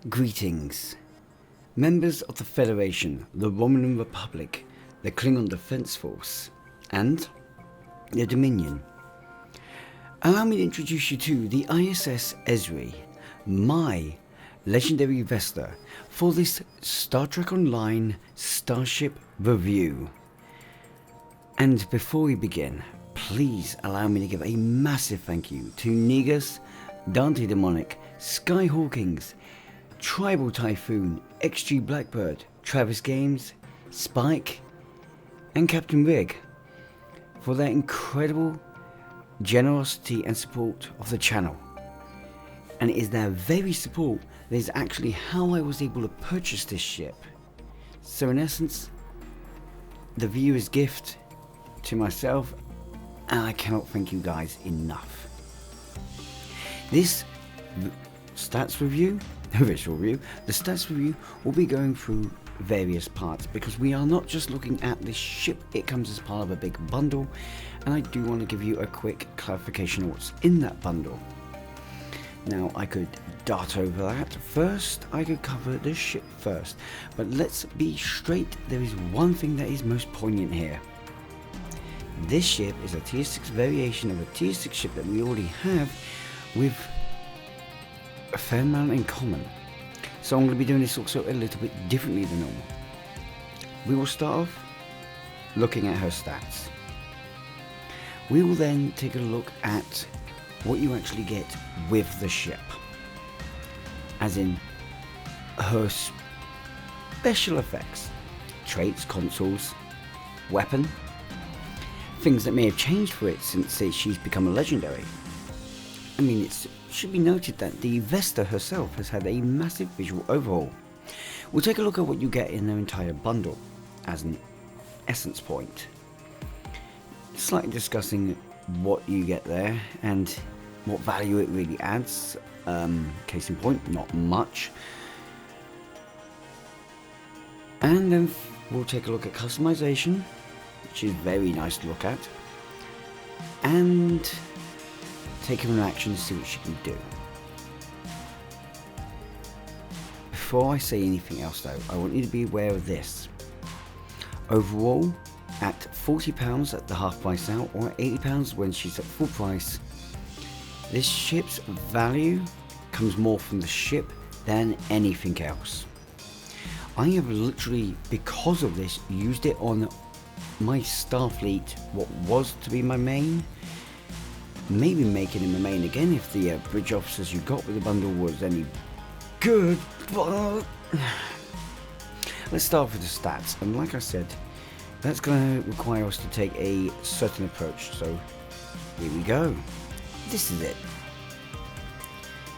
Greetings, members of the Federation, the Romulan Republic, the Klingon Defense Force, and the Dominion. Allow me to introduce you to the ISS Ezri, my legendary Vesta, for this Star Trek Online Starship review. And before we begin, please allow me to give a massive thank you to Negus, Dante Demonic, Skyhawkings, Tribal Typhoon, XG Blackbird, Travis Games, Spike, and Captain Rig for their incredible generosity and support of the channel. And it is their very support that is actually how I was able to purchase this ship. So in essence, the viewer's gift to myself, and I cannot thank you guys enough. This stats review, the stats review will be going through various parts because we are not just looking at this ship, it comes as part of a big bundle, and I do want to give you a quick clarification of what's in that bundle. Now I could dart over that. First, I could cover the ship first, but let's be straight, there is one thing that is most poignant here. This ship is a tier 6 variation of a tier 6 ship that we already have with a fair amount in common. So I'm going to be doing this also a little bit differently than normal. We will start off looking at her stats. We will then take a look at what you actually get with the ship. As in her special effects, traits, consoles, weapon, things that may have changed for it since she's become a legendary. I mean, it should be noted that the Vesta herself has had a massive visual overhaul. We'll take a look at what you get in their entire bundle as an essence point. Slightly discussing what you get there and what value it really adds. Case in point, not much. And then we'll take a look at customization, which is very nice to look at, and take her in action to see what she can do. Before I say anything else though, I want you to be aware of this. Overall, at £40 at the half price out, or £80 when she's at full price, this ship's value comes more from the ship than anything else. I have literally, because of this, used it on my Starfleet, what was to be my main. Maybe making him a main again if the bridge officers you got with the bundle was any good, but let's start with the stats. And like I said, that's going to require us to take a certain approach, so here we go. This is it.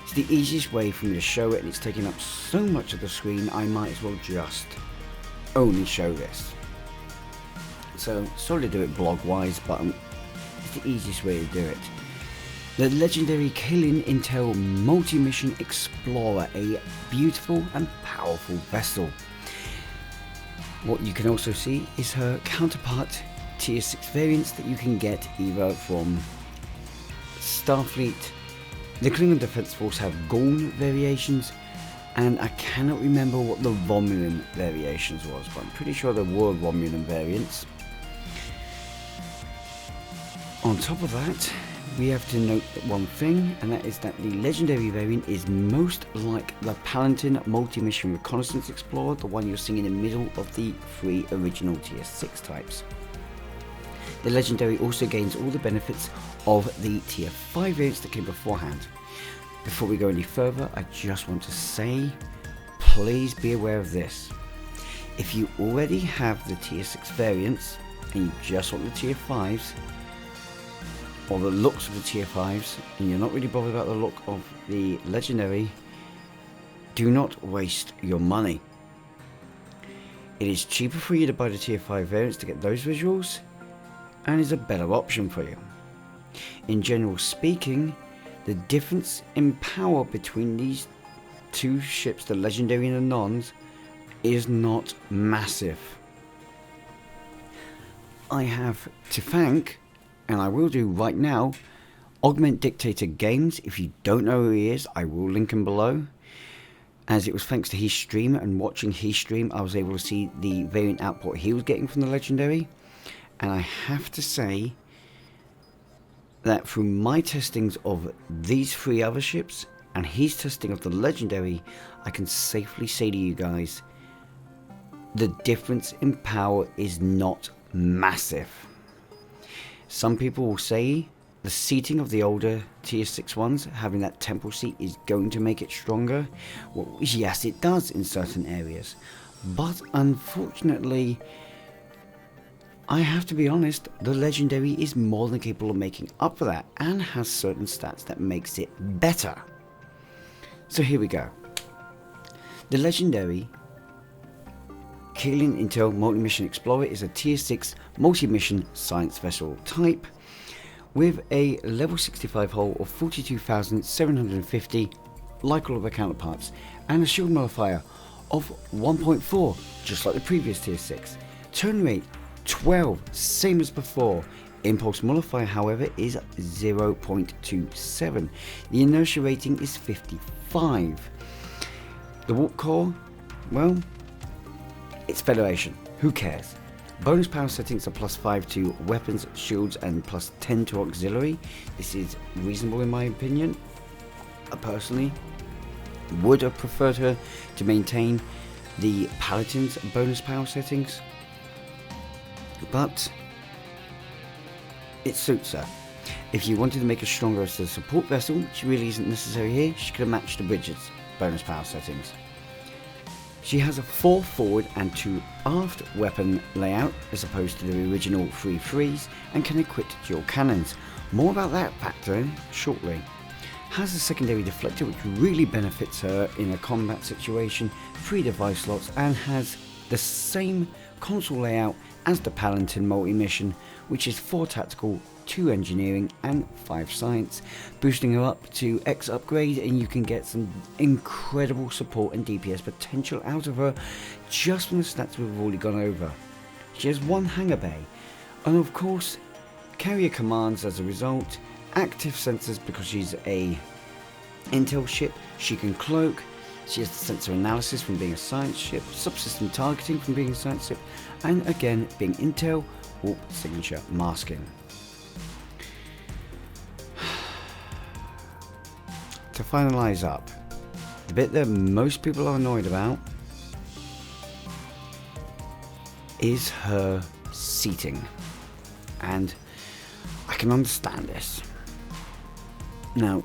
It's the easiest way for me to show it, and it's taking up so much of the screen I might as well just only show this. So sorry to do it blog wise, but it's the easiest way to do it. The legendary Caelian Intel multi-mission explorer, a beautiful and powerful vessel. What you can also see is her counterpart tier 6 variants that you can get either from Starfleet. The Klingon Defense Force have Gorn variations, and I cannot remember what the Romulan variations was, but I'm pretty sure there were Romulan variants. On top of that, we have to note one thing, and that is that the legendary variant is most like the Palantir multi-mission reconnaissance explorer, the one you're seeing in the middle of the 3 original tier 6 types. The legendary also gains all the benefits of the tier 5 variants that came beforehand. Before we go any further, I just want to say, please be aware of this. If you already have the tier 6 variants and you just want the tier 5s, or the looks of the tier 5s, and you're not really bothered about the look of the legendary, do not waste your money. It is cheaper for you to buy the tier 5 variants to get those visuals, and is a better option for you. In general speaking, the difference in power between these two ships, the legendary and the nons, is not massive. I have to thank, and I will do right now, Augment Dictator Games. If you don't know who he is, I will link him below. as it was thanks to his stream, and watching his stream I was able to see the variant output he was getting from the legendary. And I have to say that through my testings of these 3 other ships and his testing of the legendary, I can safely say to you guys, the difference in power is not massive. Some people will say the seating of the older tier 6 ones, having that temple seat, is going to make it stronger. Well, yes, it does in certain areas, but unfortunately, I have to be honest, the legendary is more than capable of making up for that, and has certain stats that makes it better. So here we go. The legendary Caelian Intel Multi-Mission Explorer is a tier 6 multi-mission science vessel type with a level 65 hull of 42,750 like all of their counterparts, and a shield modifier of 1.4, just like the previous tier 6. Turn rate 12, same as before. Impulse modifier, however, is 0.27. The inertia rating is 55. The warp core, well, it's Federation. Who cares? Bonus power settings are +5 to weapons, shields, and +10 to auxiliary. This is reasonable in my opinion. I personally would have preferred her to maintain the Paladin's bonus power settings, but it suits her. If you wanted to make her stronger as a support vessel, she really isn't necessary here. She could have matched the Bridget's bonus power settings. She has a 4 forward and 2 aft weapon layout as opposed to the original 3 threes, and can equip dual cannons. More about that factor shortly. Has a secondary deflector which really benefits her in a combat situation, 3 device slots, and has the same console layout as the Palantir multi-mission, which is 4 tactical, 2 engineering and 5 science, boosting her up to X upgrade, and you can get some incredible support and DPS potential out of her just from the stats we've already gone over. She has 1 hangar bay, and of course carrier commands as a result, active sensors because she's a intel ship, she can cloak, she has the sensor analysis from being a science ship, subsystem targeting from being a science ship, and again being intel, warp signature masking. To finalise up, the bit that most people are annoyed about is her seating, and I can understand this. Now,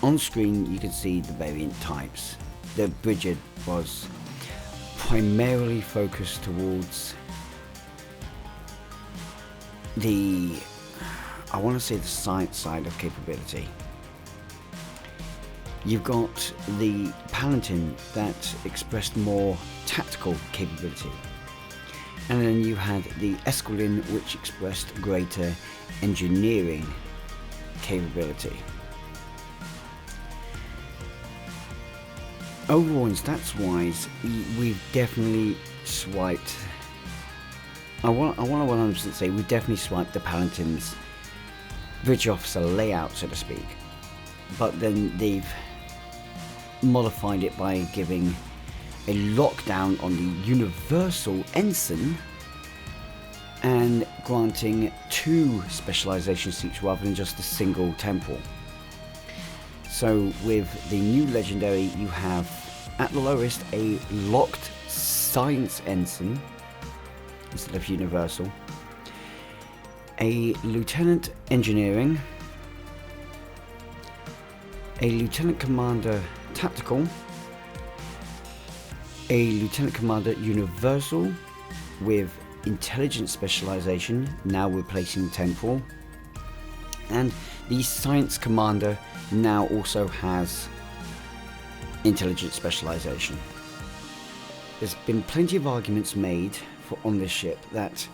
on screen you can see the variant types. The Bridget was primarily focused towards the, I want to say, the science side of capability. You've got the Palantir that expressed more tactical capability, and then you had the Esquilin which expressed greater engineering capability. Overall, in stats wise, we've definitely swiped, I want to 100% say we've definitely swiped the Palantir's bridge officer layout, so to speak, but then they've modified it by giving a lockdown on the universal ensign and granting 2 specialization seats rather than just a single temple. So with the new legendary, you have at the lowest a locked science ensign instead of universal, a lieutenant engineering, a lieutenant commander tactical, a lieutenant commander universal with intelligence specialization, now replacing temporal, and the science commander now also has intelligence specialization. There's been plenty of arguments made on this ship that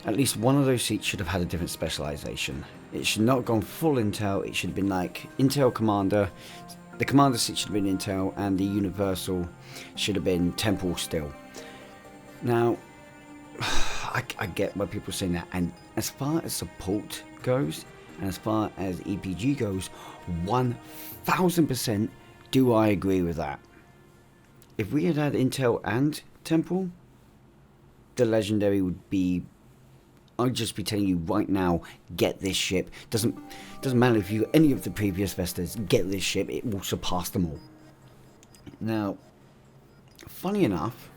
at least one of those seats should have had a different specialization. It should not have gone full intel. It should have been like intel commander, the commander seat should have been intel, and the universal should have been temporal still. Now I get why people are saying that, and as far as support goes and as far as EPG goes, 1000% do I agree with that. if we had had Intel and Temple, the Legendary would be... I'd just be telling you right now, get this ship. Doesn't matter if you any of the previous Vestas, get this ship. It will surpass them all. Now, funny enough,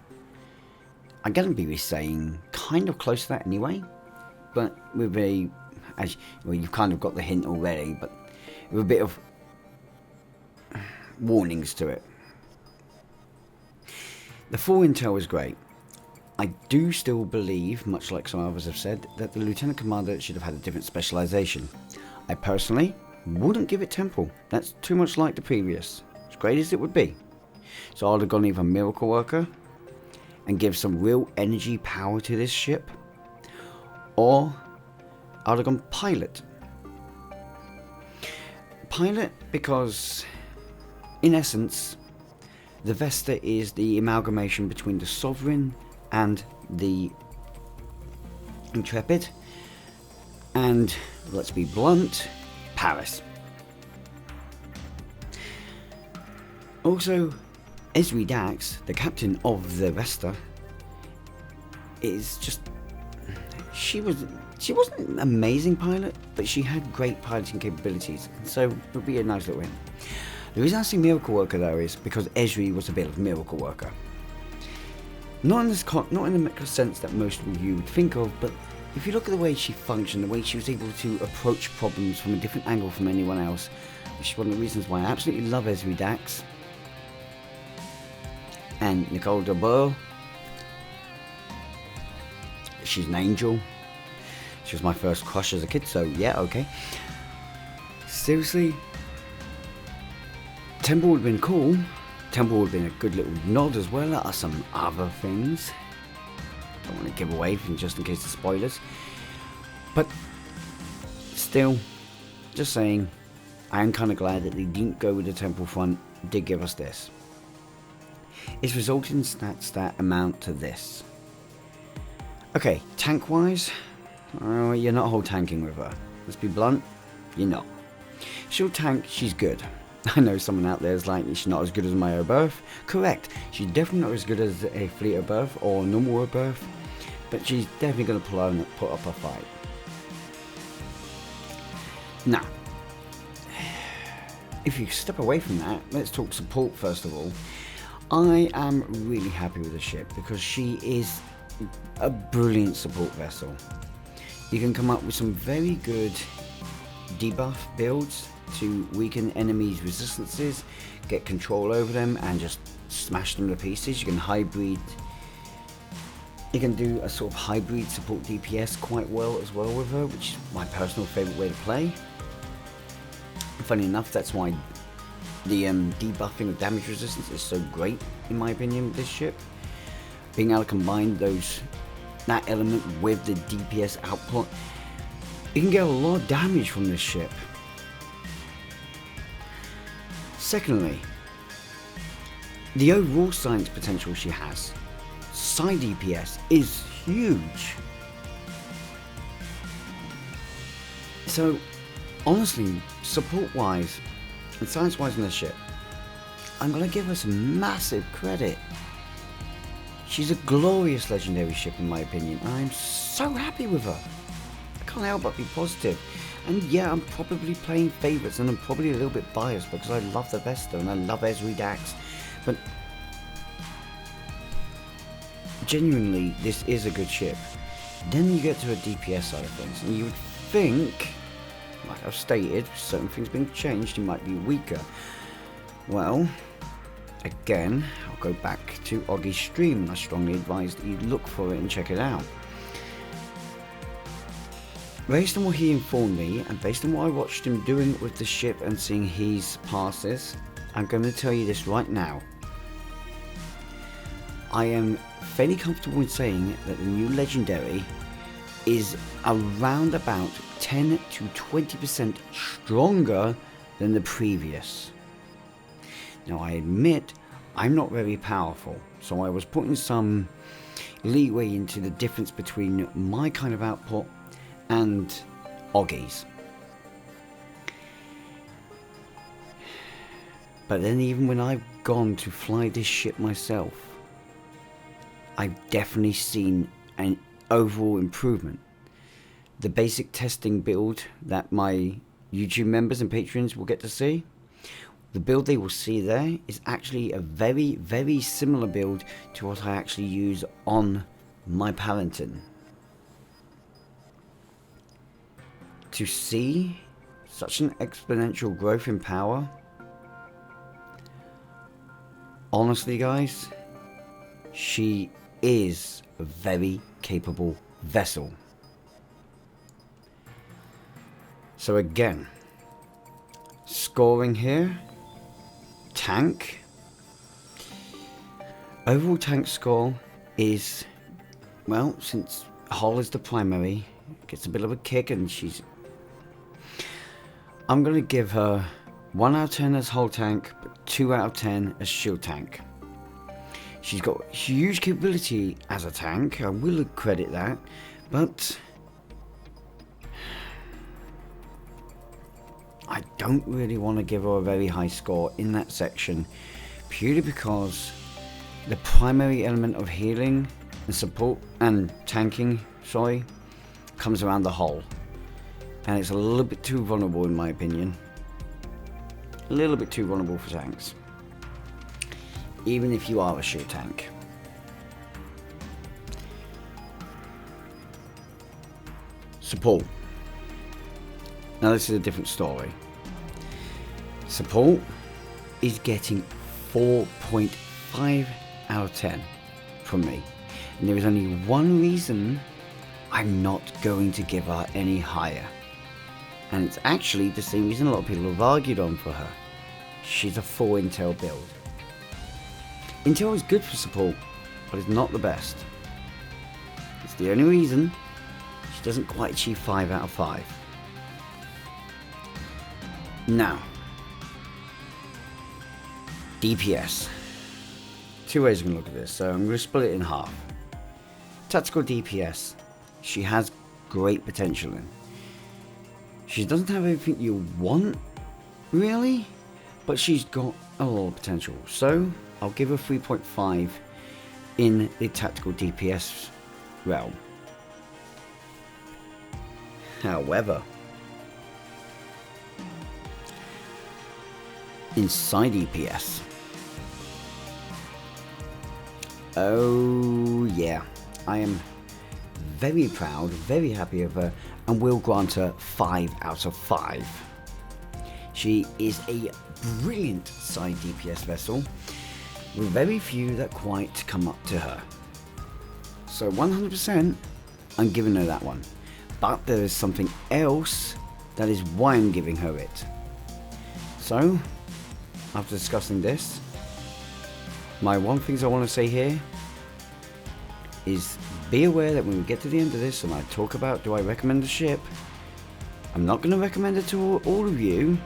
I'm going to be saying kind of close to that anyway, but with a... well, you've kind of got the hint already, but with a bit of warnings to it. The full Intel is great. I do still believe, much like some others have said, that the Lieutenant Commander should have had a different specialization. I personally wouldn't give it Temple. That's too much like the previous, as great as it would be. So I'd have gone either Miracle Worker and give some real energy power to this ship, or I'd have gone Pilot. Pilot because, in essence, the Vesta is the amalgamation between the Sovereign and the Intrepid, and let's be blunt, Paris. Also, Ezri Dax, the captain of the Vesta, is just... She wasn't an amazing pilot, but she had great piloting capabilities, so it would be a nice little win. The reason I say Miracle Worker though is because Ezri was a bit of a Miracle Worker. Not in the sense that most of you would think of, but if you look at the way she functioned, the way she was able to approach problems from a different angle from anyone else, which is one of the reasons why I absolutely love Ezri Dax. And Nicole DeBoer, she's an angel. She was my first crush as a kid, so yeah, okay. Seriously, Temple would have been cool. Temple would have been a good little nod as well at some other things. Don't want to give away just in case of spoilers. But still, just saying, I am kind of glad that they didn't go with the Temple front, did give us this. It's resulted in stats that amount to this. Okay, tank-wise, you're not whole tanking with her. Let's be blunt, you're not. She'll tank, she's good. I know someone out there is like, she's not as good as my Oberth. Correct, she's definitely not as good as a Fleet Oberth or normal Oberth, but she's definitely going to put up a fight. Now, if you step away from that, let's talk support first of all. I am really happy with the ship because she is a brilliant support vessel. You can come up with some very good debuff builds to weaken enemies' resistances, get control over them and just smash them to pieces. You can hybrid, you can do a sort of hybrid support DPS quite well as well with her, which is my personal favourite way to play. Funny enough, that's why the debuffing of damage resistance is so great in my opinion with this ship. Being able to combine that element with the DPS output, you can get a lot of damage from this ship. Secondly, the overall science potential she has. Side DPS is huge. So, honestly, support-wise and science-wise in this ship, I'm going to give her some massive credit. She's a glorious legendary ship in my opinion. I'm so happy with her. I can't help but be positive. And yeah, I'm probably playing favourites and I'm probably a little bit biased because I love the Vesta and I love Ezri Dax. But genuinely, this is a good ship. Then you get to a DPS side of things and you would think, like I've stated, certain things being changed, you might be weaker. Well, again, I'll go back to AUGGY's stream and I strongly advise that you look for it and check it out. Based on what he informed me, and based on what I watched him doing with the ship and seeing his passes, I'm going to tell you this right now. I am fairly comfortable in saying that the new Legendary is around about 10 to 20% stronger than the previous. Now I admit, I'm not very powerful, so I was putting some leeway into the difference between my kind of output and AUGGY's. But then even when I've gone to fly this ship myself, I've definitely seen an overall improvement. The basic testing build that my YouTube members and patrons will get to see, the build they will see there is actually a very, very similar build to what I actually use on my Palantir. To see such an exponential growth in power, honestly guys, she is a very capable vessel. So again, scoring here, tank. Overall tank score is, well, since hull is the primary, gets a bit of a kick, and I'm going to give her 1 out of 10 as hull tank, but 2 out of 10 as shield tank. She's got huge capability as a tank, I will credit that, but I don't really want to give her a very high score in that section, purely because the primary element of healing and support and tanking, comes around the hull, and it's a little bit too vulnerable in my opinion. A little bit too vulnerable for tanks, even if you are a shield tank. Support. Now this is a different story. Support is getting 4.5 out of 10 from me, and there is only one reason I'm not going to give her any higher, and it's actually the same reason a lot of people have argued on for her. She's a full intel build. Intel is good for support, but it's not the best. It's the only reason she doesn't quite achieve 5 out of 5. Now, DPS. Two ways I'm going to look at this, so I'm going to split it in half. Tactical DPS, she has great potential in. She doesn't have everything you want, really, but she's got a lot of potential. So, I'll give her 3.5 in the tactical DPS realm. However, inside EPS, oh yeah, I am very proud, very happy of her, and will grant her 5 out of 5. She is a brilliant side DPS vessel, with very few that quite come up to her. So 100%, I'm giving her that one. But there is something else that is why I'm giving her it. So, after discussing this, my one things I want to say here is be aware that when we get to the end of this and I talk about do I recommend the ship, I'm not going to recommend it to all of you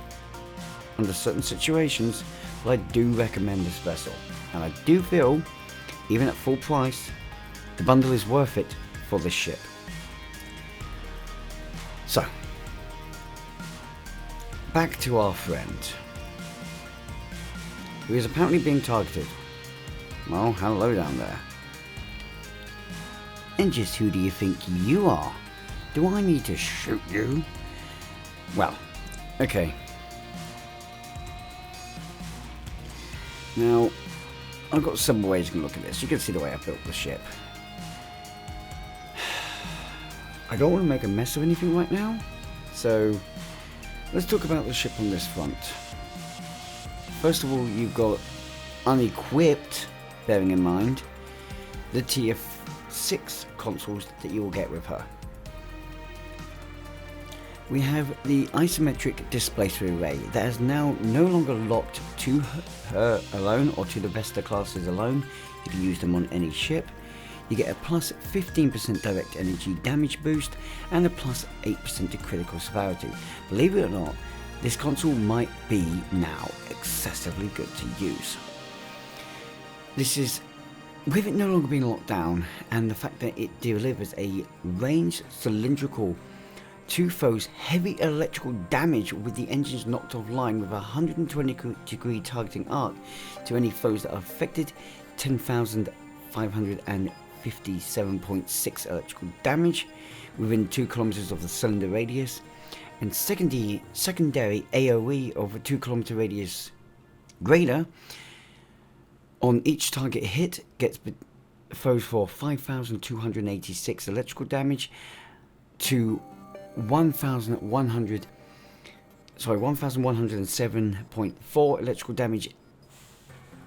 under certain situations, but I do recommend this vessel, and I do feel, even at full price, the bundle is worth it for this ship. So, back to our friend, who is apparently being targeted. Well, hello down there. And just who do you think you are? Do I need to shoot you? Well, okay. Now, I've got several ways you can look at this. You can see the way I built the ship. I don't want to make a mess of anything right now, so let's talk about the ship on this front. First of all, you've got unequipped, bearing in mind, the tier 6 consoles that you will get with her. We have the isometric displacer array that is now no longer locked to her alone or to the Vesta classes alone. You can use them on any ship. You get a plus 15% direct energy damage boost and a plus 8% to critical severity. Believe it or not, this console might be now excessively good to use. This is, with it no longer being locked down, and the fact that it delivers a ranged cylindrical 2 foes heavy electrical damage with the engines knocked offline with a 120-degree targeting arc to any foes that are affected, 10,557.6 electrical damage within 2 kilometers of the cylinder radius, and secondary AoE over 2 kilometer radius greater on each target hit gets foes for 5,286 electrical damage to 1,107.4 electrical damage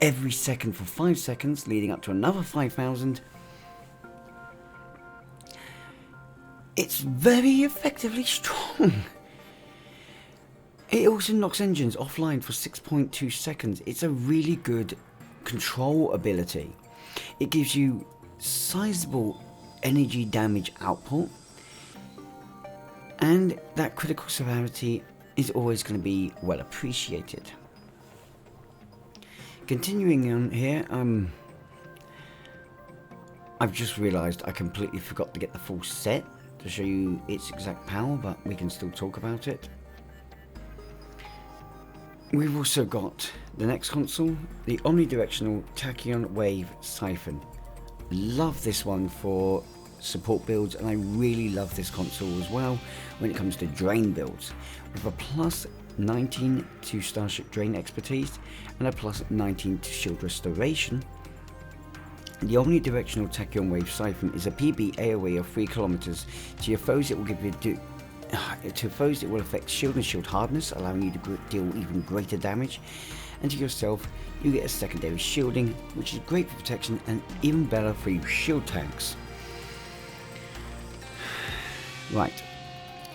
every second for 5 seconds, leading up to another 5,000. It's very effectively strong. It also knocks engines offline for 6.2 seconds. It's a really good control ability. It gives you sizable energy damage output, and that critical severity is always going to be well appreciated. Continuing on here, I've just realised I completely forgot to get the full set to show you its exact power, but we can still talk about it. We've also got the next console, the omnidirectional Tachyon Wave Siphon. Love this one for support builds, and I really love this console as well when it comes to drain builds, with a plus 19 to Starship drain expertise and a plus 19 to shield restoration. The omnidirectional Tachyon Wave Siphon is a PB AoE of 3 kilometers. To your foes it will give you to foes it will affect shield and shield hardness, allowing you to deal even greater damage, and to yourself you get a secondary shielding, which is great for protection and even better for you shield tanks. Right,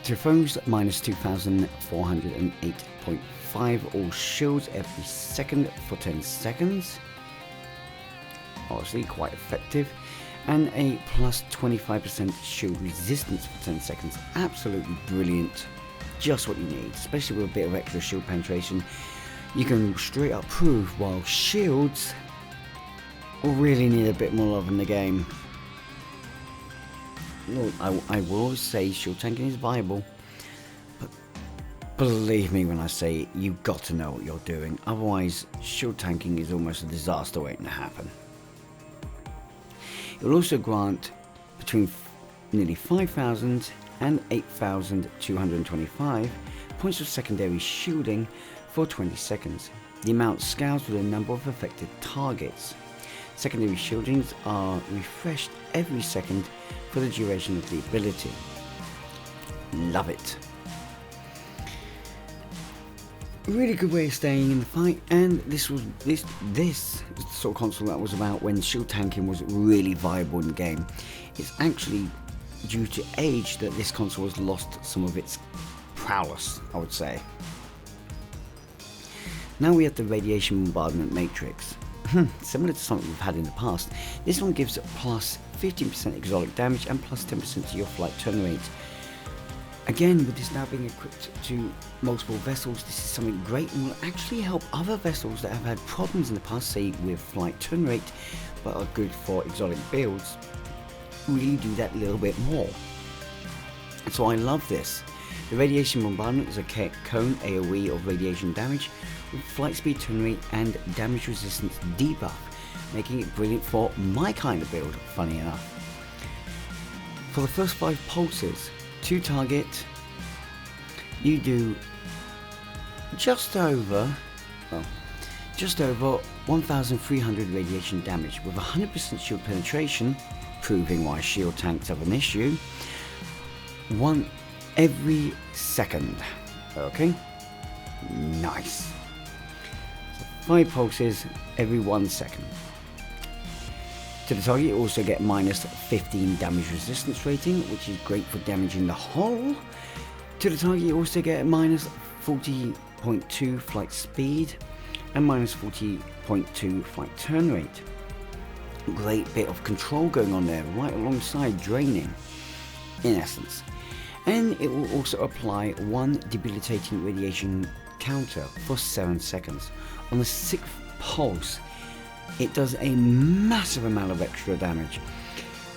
to foes minus 2,408.5 all shields every second for 10 seconds. Obviously quite effective, and a plus 25% shield resistance for 10 seconds. Absolutely brilliant, just what you need, especially with a bit of extra shield penetration. You can straight up prove, while shields will really need a bit more love in the game. Well, I will always say shield tanking is viable, but believe me when I say you've got to know what you're doing, otherwise shield tanking is almost a disaster waiting to happen. It will also grant between nearly 5,000 and 8,225 points of secondary shielding for 20 seconds. The amount scales with the number of affected targets. Secondary shieldings are refreshed every second for the duration of the ability. Love it. Really good way of staying in the fight, and this is the sort of console that was about when shield tanking was really viable in the game. It's actually due to age that this console has lost some of its prowess, I would say. Now we have the radiation bombardment matrix. Similar to something we've had in the past, this one gives plus 15% exotic damage and plus 10% to your flight turn rate. Again, with this now being equipped to multiple vessels, this is something great and will actually help other vessels that have had problems in the past, say with flight turn rate, but are good for exotic builds, really do that a little bit more. So I love this. The radiation bombardment is a cone AoE of radiation damage with flight speed, turn rate and damage resistance debuff, making it brilliant for my kind of build, funny enough. For the first 5 pulses to target, you do just over 1,300 radiation damage with 100% shield penetration, proving why shield tanks have an issue, one every second. Okay, nice. So 5 pulses every 1 second. To the target you also get minus 15 damage resistance rating, which is great for damaging the hull. To the target you also get minus 40.2 flight speed and minus 40.2 flight turn rate. Great bit of control going on there, right alongside draining, in essence. And it will also apply 1 debilitating radiation counter for 7 seconds. On the 6th pulse, it does a massive amount of extra damage,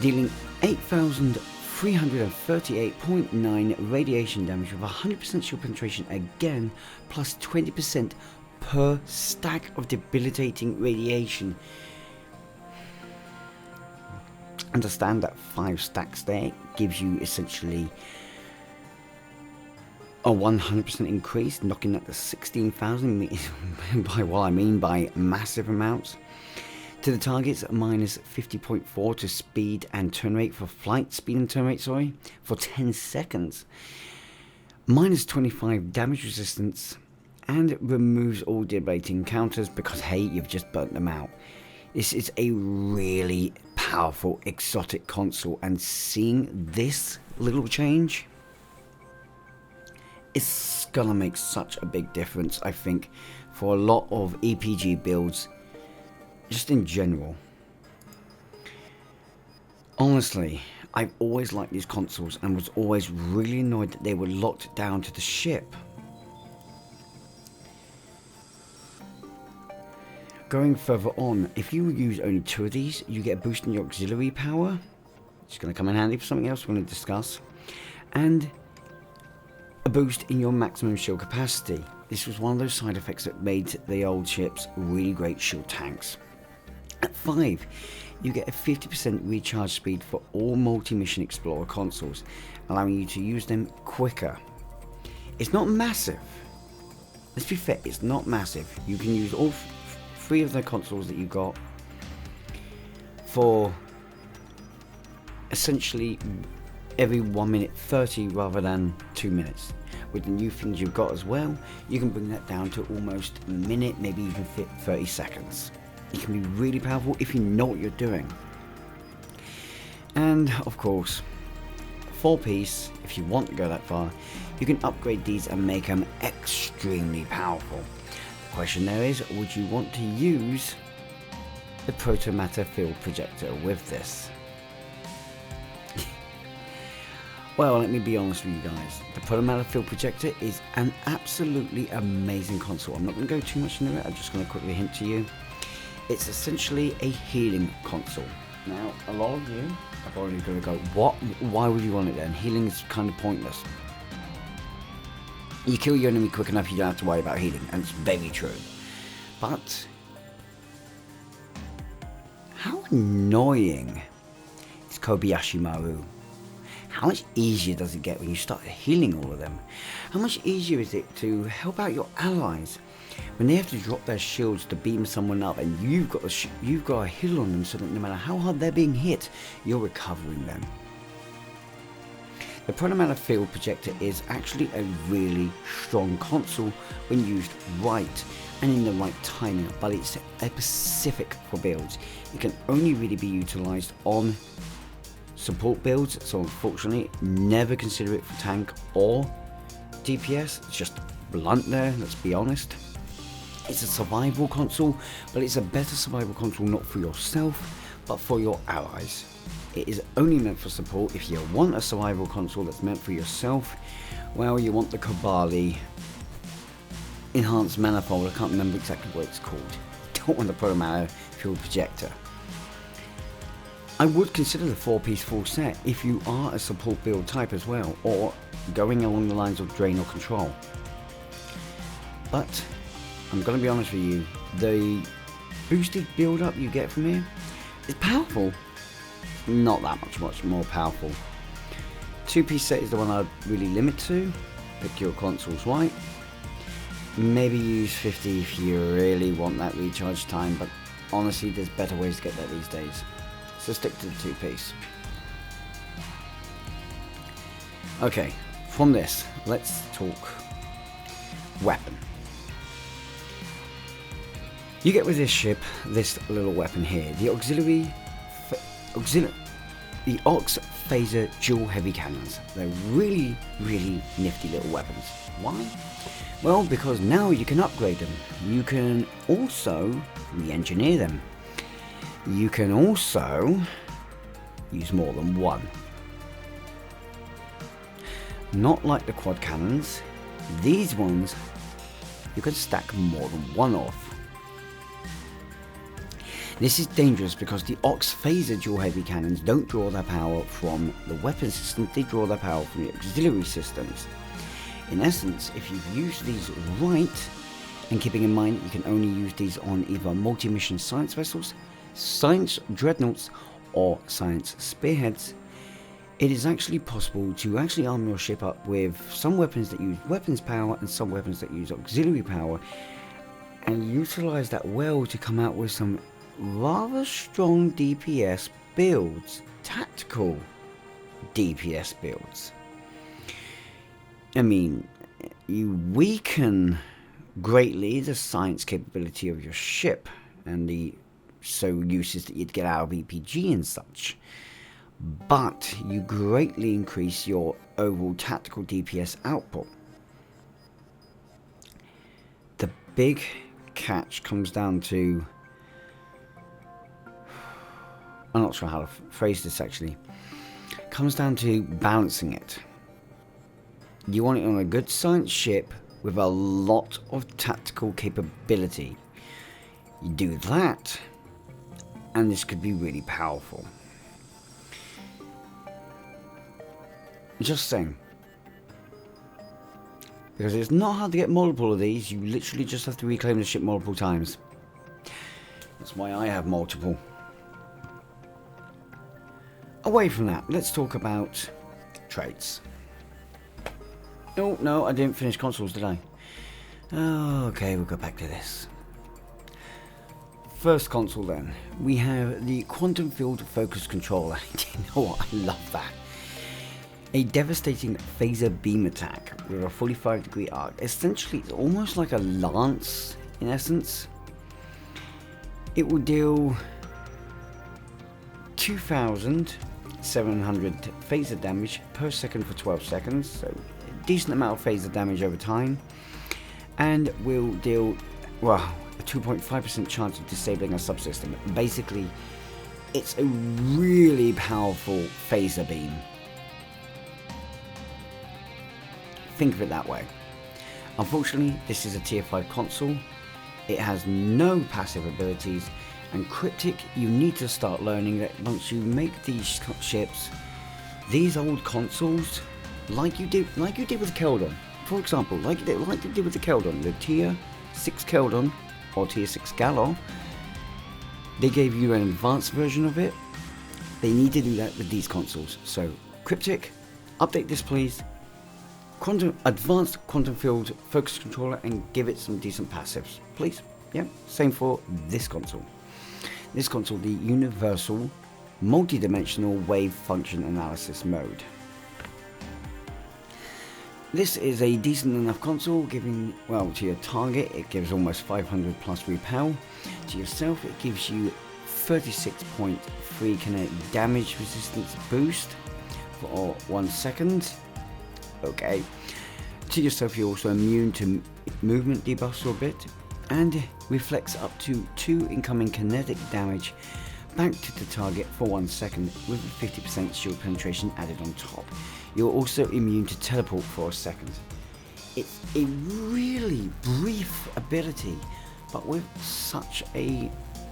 dealing 8,000 338.9 radiation damage with 100% shield penetration again, plus 20% per stack of debilitating radiation. Understand that 5 stacks there gives you essentially a 100% increase, knocking at the 16,000 by what I mean by massive amounts. To the targets, minus 50.4 to speed and turn rate for flight, speed and turn rate, sorry, for 10 seconds. Minus 25 damage resistance, and removes all debilitating counters because, hey, you've just burnt them out. This is a really powerful exotic console, and seeing this little change, it's gonna make such a big difference, I think, for a lot of RPG builds, just in general. Honestly, I've always liked these consoles and was always really annoyed that they were locked down to the ship. Going further on, if you use only 2 of these, you get a boost in your auxiliary power. It's going to come in handy for something else we're going to discuss. And a boost in your maximum shield capacity. This was one of those side effects that made the old ships really great shield tanks. At 5, you get a 50% recharge speed for all multi-mission Explorer consoles, allowing you to use them quicker. It's not massive. Let's be fair, it's not massive. You can use all 3 of the consoles that you got for essentially every 1 minute 30 rather than 2 minutes. With the new things you've got as well, you can bring that down to almost a minute, maybe even 30 seconds. It can be really powerful if you know what you're doing. And of course, 4-piece, if you want to go that far, you can upgrade these and make them extremely powerful. The question there is, would you want to use the protomatter field projector with this? Well, let me be honest with you guys. The protomatter field projector is an absolutely amazing console. I'm not going to go too much into it. I'm just going to quickly hint to you. It's essentially a healing console. Now, a lot of you are probably going to go, what? Why would you want it then? Healing is kind of pointless. You kill your enemy quick enough, you don't have to worry about healing, and it's very true. But how annoying is Kobayashi Maru? How much easier does it get when you start healing all of them? How much easier is it to help out your allies when they have to drop their shields to beam someone up, and you've got a heal on them so that no matter how hard they're being hit, you're recovering them? The protomatter field projector is actually a really strong console when used right and in the right timing, but it's specific for builds. It can only really be utilized on support builds, so unfortunately never consider it for tank or DPS. It's just blunt there, let's be honest. It's a survival console, but it's a better survival console not for yourself but for your allies. It is only meant for support. If you want a survival console that's meant for yourself, well, you want the Kobali enhanced manifold. I can't remember exactly what it's called. Don't want the protomatter field projector. I would consider the 4-piece full set if you are a support build type as well, or going along the lines of drain or control. But I'm going to be honest with you, the boosted build up you get from here is powerful. Not that much more powerful. 2-piece set is the one I'd really limit to. Pick your consoles right. Maybe use 50 if you really want that recharge time, but honestly there's better ways to get that these days. So stick to the 2-piece. Okay, from this, let's talk weapon. You get with this ship this little weapon here, the the Ox Phaser dual heavy cannons. They're really nifty little weapons. Why? Well, because now you can upgrade them. You can also re-engineer them. You can also use more than one. Not like the quad cannons, these ones you can stack more than one of. This is dangerous because the Ox phaser dual heavy cannons don't draw their power from the weapon system, they draw their power from the auxiliary systems. In essence, if you've used these right, and keeping in mind you can only use these on either multi-mission science vessels, science dreadnoughts, or science spearheads, it is actually possible to actually arm your ship up with some weapons that use weapons power and some weapons that use auxiliary power, and utilize that well to come out with some rather strong DPS builds, tactical DPS builds. I mean, you weaken greatly the science capability of your ship and the uses that you'd get out of RPG and such, but you greatly increase your overall tactical DPS output. The big catch comes down to, I'm not sure how to phrase this actually, comes down to balancing it. You want it on a good science ship with a lot of tactical capability. You do that, and this could be really powerful. Just saying. Because it's not hard to get multiple of these, you literally just have to reclaim the ship multiple times. That's why I have multiple. Away from that, let's talk about traits. Oh, no, I didn't finish consoles, did I? Oh, okay, we'll go back to this. First console then, we have the Quantum Field Focus Controller. You know what, I love that. A devastating phaser beam attack with a 45-degree arc. Essentially, it's almost like a lance in essence. It will deal 2,700 phaser damage per second for 12 seconds, so a decent amount of phaser damage over time, and will deal, well, a 2.5% chance of disabling a subsystem. Basically, it's a really powerful phaser beam. Think of it that way. Unfortunately, this is a tier 5 console. It has no passive abilities, and Cryptic, you need to start learning that once you make these ships, these old consoles, like you did with Keldon, for example, like you did with the Keldon, the tier 6 Keldon or tier 6 Galor, they gave you an advanced version of it. They need to do that with these consoles. So Cryptic, update this please. Advanced Quantum Field Focus Controller, and give it some decent passives, please. Yeah, same for this console. This console, the Universal Multi-Dimensional Wave Function Analysis Mode. This is a decent enough console, giving, well, to your target, it gives almost 500 plus repel. To yourself, it gives you 36.3 kinetic damage resistance boost for 1 second. Okay. To yourself, you're also immune to movement debuffs for a bit, and reflects up to 2 incoming kinetic damage back to the target for 1 second with a 50% shield penetration added on top. You're also immune to teleport for a second. It's a really brief ability, but with such a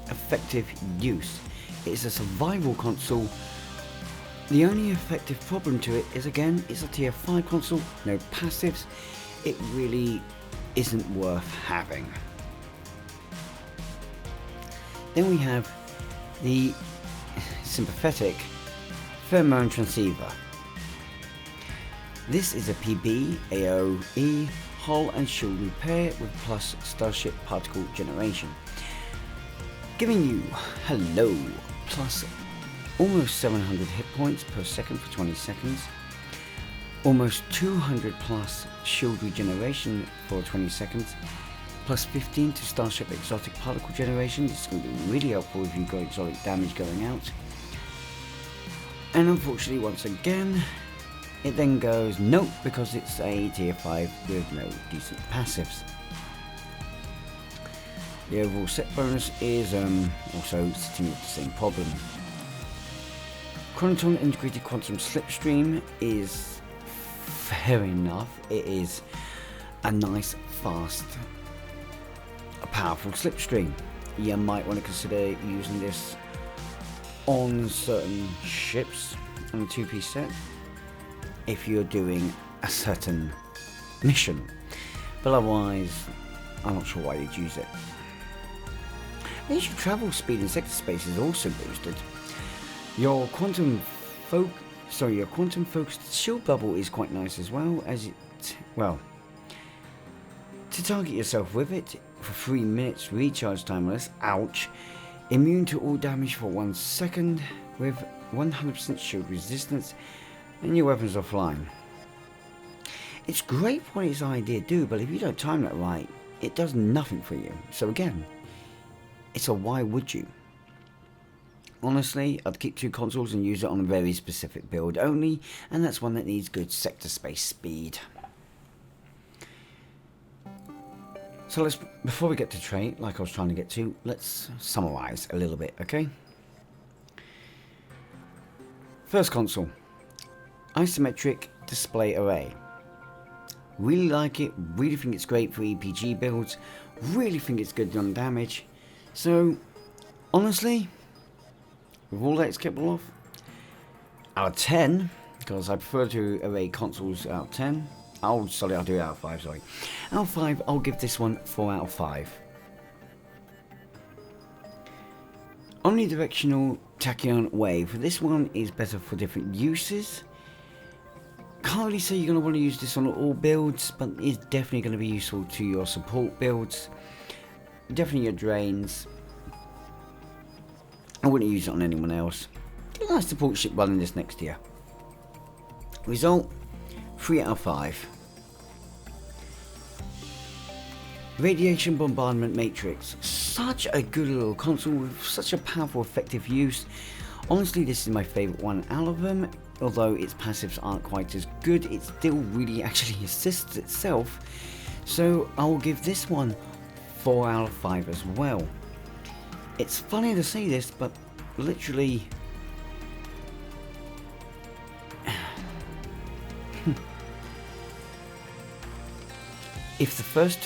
effective use. It's a survival console. The only effective problem to it is, again, it's a tier 5 console, no passives. It really isn't worth having. Then we have the sympathetic pheromone transceiver. This is a PB, AOE, hull and shield repair with plus Starship particle generation, giving you hello plus almost 700 hit points per second for 20 seconds, almost 200 plus shield regeneration for 20 seconds, plus 15 to Starship exotic particle generation. This is going to be really helpful if you've got exotic damage going out. And unfortunately, once again, it then goes nope, because it's a tier 5 with no decent passives. The overall set bonus is also sitting with the same problem. Chronoton integrated quantum slipstream is fair enough. It is a nice, fast, a powerful slipstream. you might want to consider using this on certain ships on a 2-piece set if you're doing a certain mission, but otherwise I'm not sure why you'd use it. Your travel speed in sector space is also boosted. Your quantum focused shield bubble is quite nice as well, as it, well, to target yourself with it for 3 minutes, recharge timeless, ouch, immune to all damage for 1 second with 100% shield resistance, and your weapons offline. It's great for what its idea do, but if you don't time that right, it does nothing for you. So again, it's a why would you? Honestly, I'd keep 2 consoles and use it on a very specific build only, and that's one that needs good sector space speed. So before we get to trait, like I was trying to get to, let's summarize a little bit, okay? First console, isometric display array. Really like it, really think it's great for EPG builds, really think it's good on damage. So, honestly, with all that it's capable of, out of 10, because I prefer to array consoles out of 10. I'll do it out of 5, sorry. Out of 5, I'll give this one 4 out of 5. Omnidirectional tachyon wave. This one is better for different uses. Can't really say you're going to want to use this on all builds, but it's definitely going to be useful to your support builds. Definitely your drains. I wouldn't use it on anyone else. Get a nice support ship running this next year. Result, 3 out of 5. Radiation Bombardment Matrix. Such a good little console with such a powerful, effective use. Honestly, this is my favourite one out of them. Although its passives aren't quite as good, it still really actually assists itself. So I will give this one 4 out of 5 as well. It's funny to say this, but literally if the first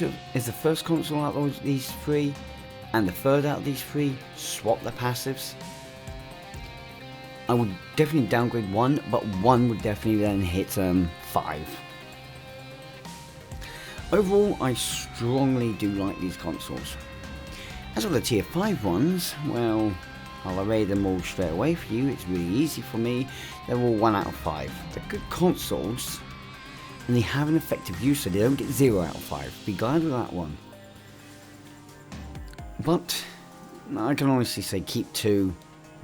console out of these 3 and the third out of these 3 swap the passives, I would definitely downgrade one, but one would definitely then hit 5. Overall, I strongly do like these consoles. As for the tier 5 ones, well, I'll array them all straight away for you. It's really easy for me. They're all 1 out of 5. They're good consoles, and they have an effective use, so they don't get 0 out of 5. Be glad with that one. But I can honestly say keep 2.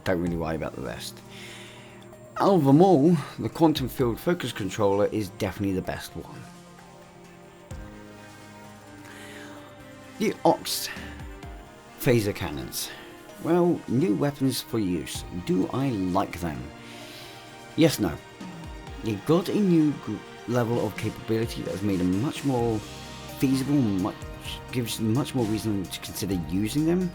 Don't really worry about the rest. Out of them all, the Quantum Field Focus Controller is definitely the best one. The Ox Phaser Cannons. Well, new weapons for use. Do I like them? Yes, no. They got a new level of capability that has made them much more feasible, gives much more reason to consider using them.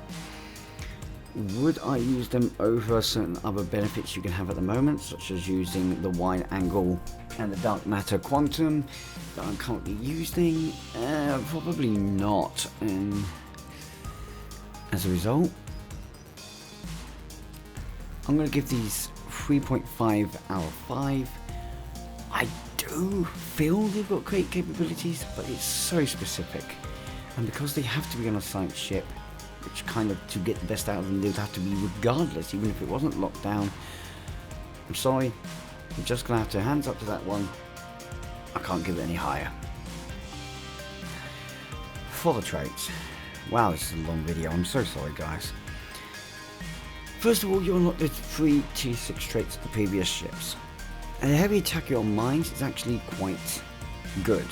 Would I use them over certain other benefits you can have at the moment, such as using the wide angle and the dark matter quantum that I'm currently using? Probably not. As a result, I'm going to give these 3.5 out of 5. I do feel they've got great capabilities, but it's so specific. And because they have to be on a science ship, which kind of, to get the best out of them, they'd have to be regardless, even if it wasn't locked down. I'm sorry, I'm just going to have to hands up to that one. I can't give it any higher. For the traits. Wow, this is a long video, I'm so sorry guys. First of all, you unlock the 3 tier 6 traits of the previous ships. And the heavy tachyon mines is actually quite good.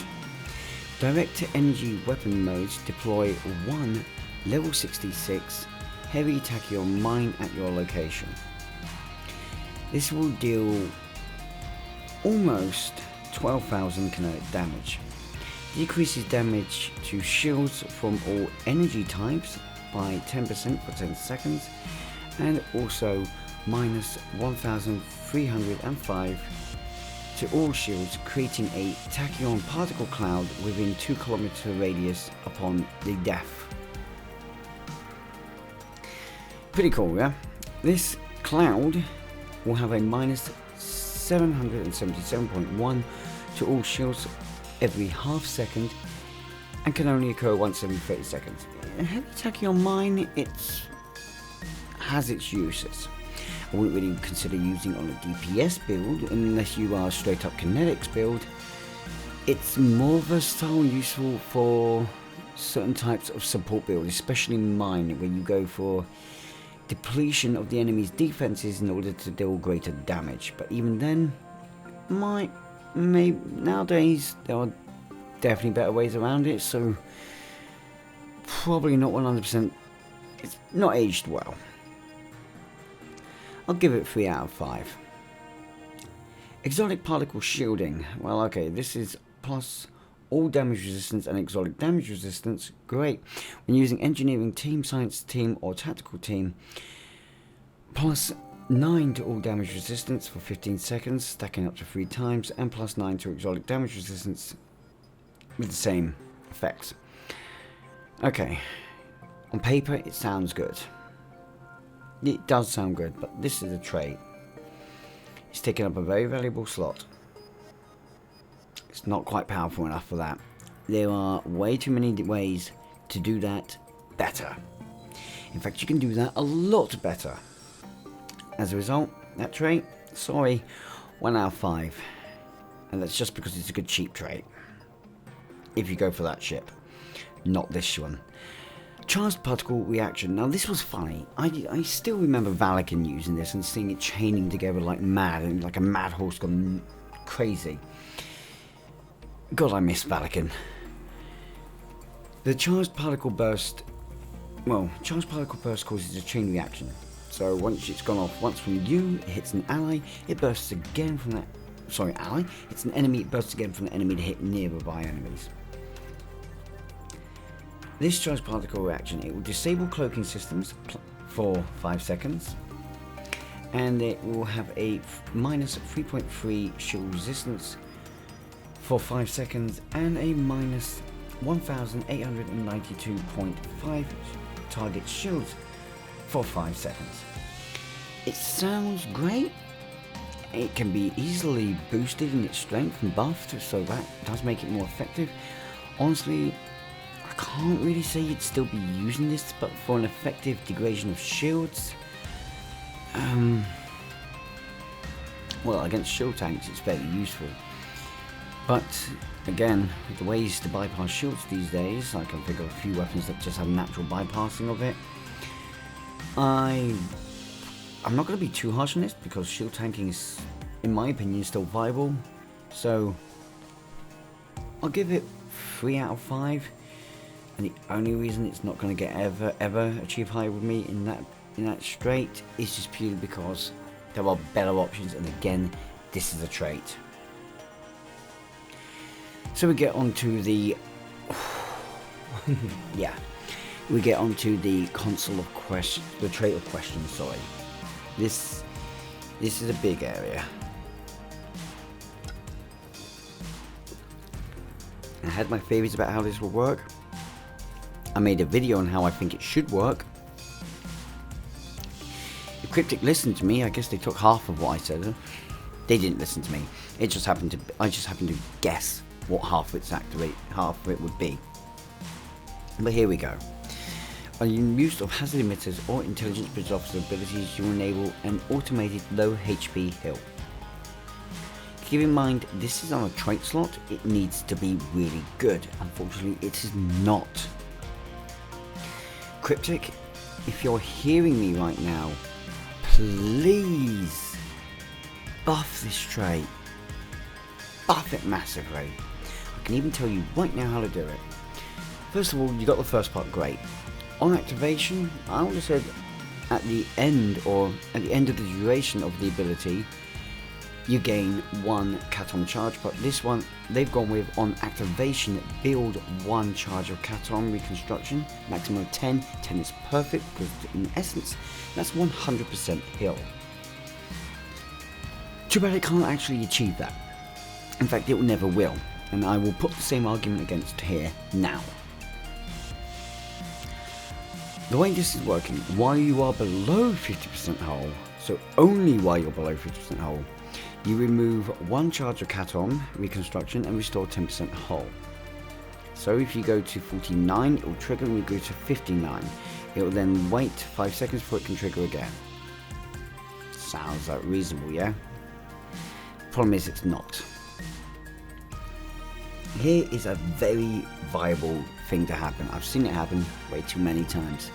Direct to energy weapon modes deploy 1 level 66 heavy tachyon mine at your location. This will deal almost 12,000 kinetic damage. Decreases damage to shields from all energy types by 10% for 10 seconds, and also minus 1,305 to all shields, creating a tachyon particle cloud within 2 km radius upon the death. Pretty cool, yeah? This cloud will have a minus 777.1 to all shields every half second and can only occur once every 30 seconds. Heavy attacking on mine, has its uses. I wouldn't really consider using on a DPS build unless you are a straight up kinetics build. It's more versatile and useful for certain types of support build, especially mine, where you go for depletion of the enemy's defenses in order to deal greater damage. But even then, nowadays there are definitely better ways around it, so probably not 100%. It's not aged well. I'll give it 3 out of 5. Exotic particle shielding. Well, okay, this is plus all damage resistance and exotic damage resistance. Great. When using engineering team, science team, or tactical team, plus 9 to all damage resistance for 15 seconds, stacking up to 3 times, and plus 9 to exotic damage resistance with the same effects. Okay. On paper, it sounds good. It does sound good, but this is a trait. It's taking up a very valuable slot. It's not quite powerful enough for that. There are way too many ways to do that better. In fact, you can do that a lot better. As a result, that trait, sorry, 1 out of 5. And that's just because it's a good cheap trait. If you go for that ship. Not this one. Charged particle reaction. Now this was funny. I still remember Valakin using this and seeing it chaining together like mad, and like a mad horse gone crazy. God, I miss Valakin. The charged particle burst. Well, charged particle burst causes a chain reaction. So once it's gone off once from you, it hits an ally. It bursts again from that. Sorry, ally. It's an enemy. It bursts again from the enemy to hit nearby enemies. This charged particle reaction, it will disable cloaking systems for 5 seconds, and it will have a minus 3.3 shield resistance for 5 seconds and a minus 1892.5 target shields for 5 seconds. It sounds great. It can be easily boosted in its strength and buffed, so that does make it more effective. Honestly, I can't really say you'd still be using this, but for an effective degradation of shields, well, against shield tanks it's very useful. But again, with the ways to bypass shields these days, I can think of a few weapons that just have natural bypassing of it. I'm not going to be too harsh on this because shield tanking is, in my opinion, still viable. So I'll give it 3 out of 5. And the only reason it's not going to get ever achieve high with me in that straight is just purely because there are better options, and again, this is a trait. So we get onto the we get onto the console of question, the trait of questions. Sorry, this is a big area. I had my theories about how this will work. I made a video on how I think it should work. If Cryptic listened to me, I guess they took half of what I said. They didn't listen to me. I just happened to guess what half of it would be. But here we go. On use of hazard emitters or intelligence bridge officer abilities, you enable an automated low HP heal. Keep in mind, this is on a trait slot. It needs to be really good. Unfortunately, it is not. Cryptic, if you're hearing me right now, please buff this trait. Buff it massively. I can even tell you right now how to do it. First of all, you got the first part great. On activation, I would have said at the end of the duration of the ability, you gain 1 Caton charge, but this one they've gone with on activation, build 1 charge of Caton reconstruction, maximum of 10. 10 is perfect because in essence that's 100% heal. Too bad it can't actually achieve that. In fact, it never will, and I will put the same argument against here now. The way this is working, while you are below 50% hull, so only while you're below 50% hull, you remove 1 charge of Caton, reconstruction, and restore 10% hull. So if you go to 49, it will trigger, and you go to 59. It will then wait 5 seconds before it can trigger again. Sounds like reasonable, yeah? Problem is, it's not. Here is a very viable thing to happen. I've seen it happen way too many times.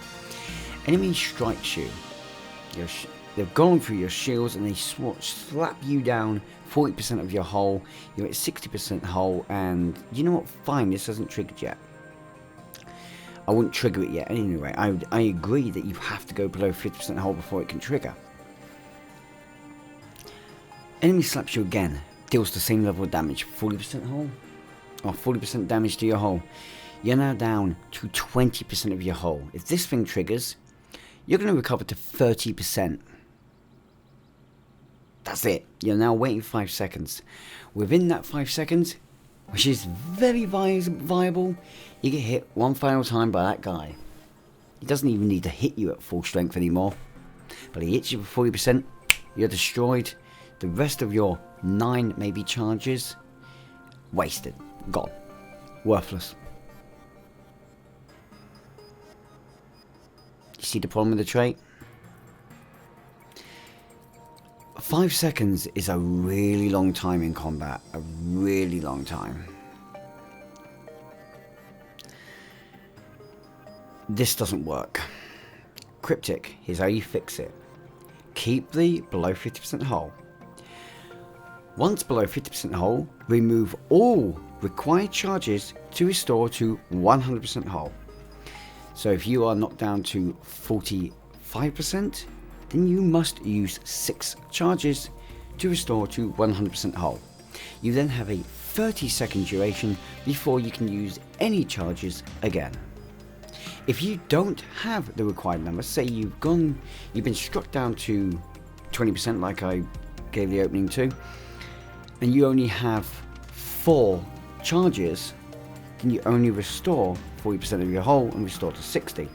Enemy strikes you. They've gone through your shields and they slap you down 40% of your hull. You're at 60% hull, and you know what? Fine, this hasn't triggered yet. I wouldn't trigger it yet anyway. I agree that you have to go below 50% hull before it can trigger. Enemy slaps you again, deals the same level of damage, 40% hull, or 40% damage to your hull. You're now down to 20% of your hull. If this thing triggers, you're going to recover to 30%. That's it. You're now waiting 5 seconds. Within that 5 seconds, which is very viable, you get hit one final time by that guy. He doesn't even need to hit you at full strength anymore. But he hits you for 40%, you're destroyed. The rest of your 9 maybe charges, wasted. Gone. Worthless. You see the problem with the trait? 5 seconds is a really long time in combat. A really long time. This doesn't work. Cryptic, here's how you fix it. Keep the below 50% hull. Once below 50% hull, remove all required charges to restore to 100% hull. So if you are knocked down to 45%, then you must use 6 charges to restore to 100% hull. You then have a 30-second duration before you can use any charges again. If you don't have the required number, say you've been struck down to 20% like I gave the opening to, and you only have 4 charges, then you only restore 40% of your hull and restore to 60.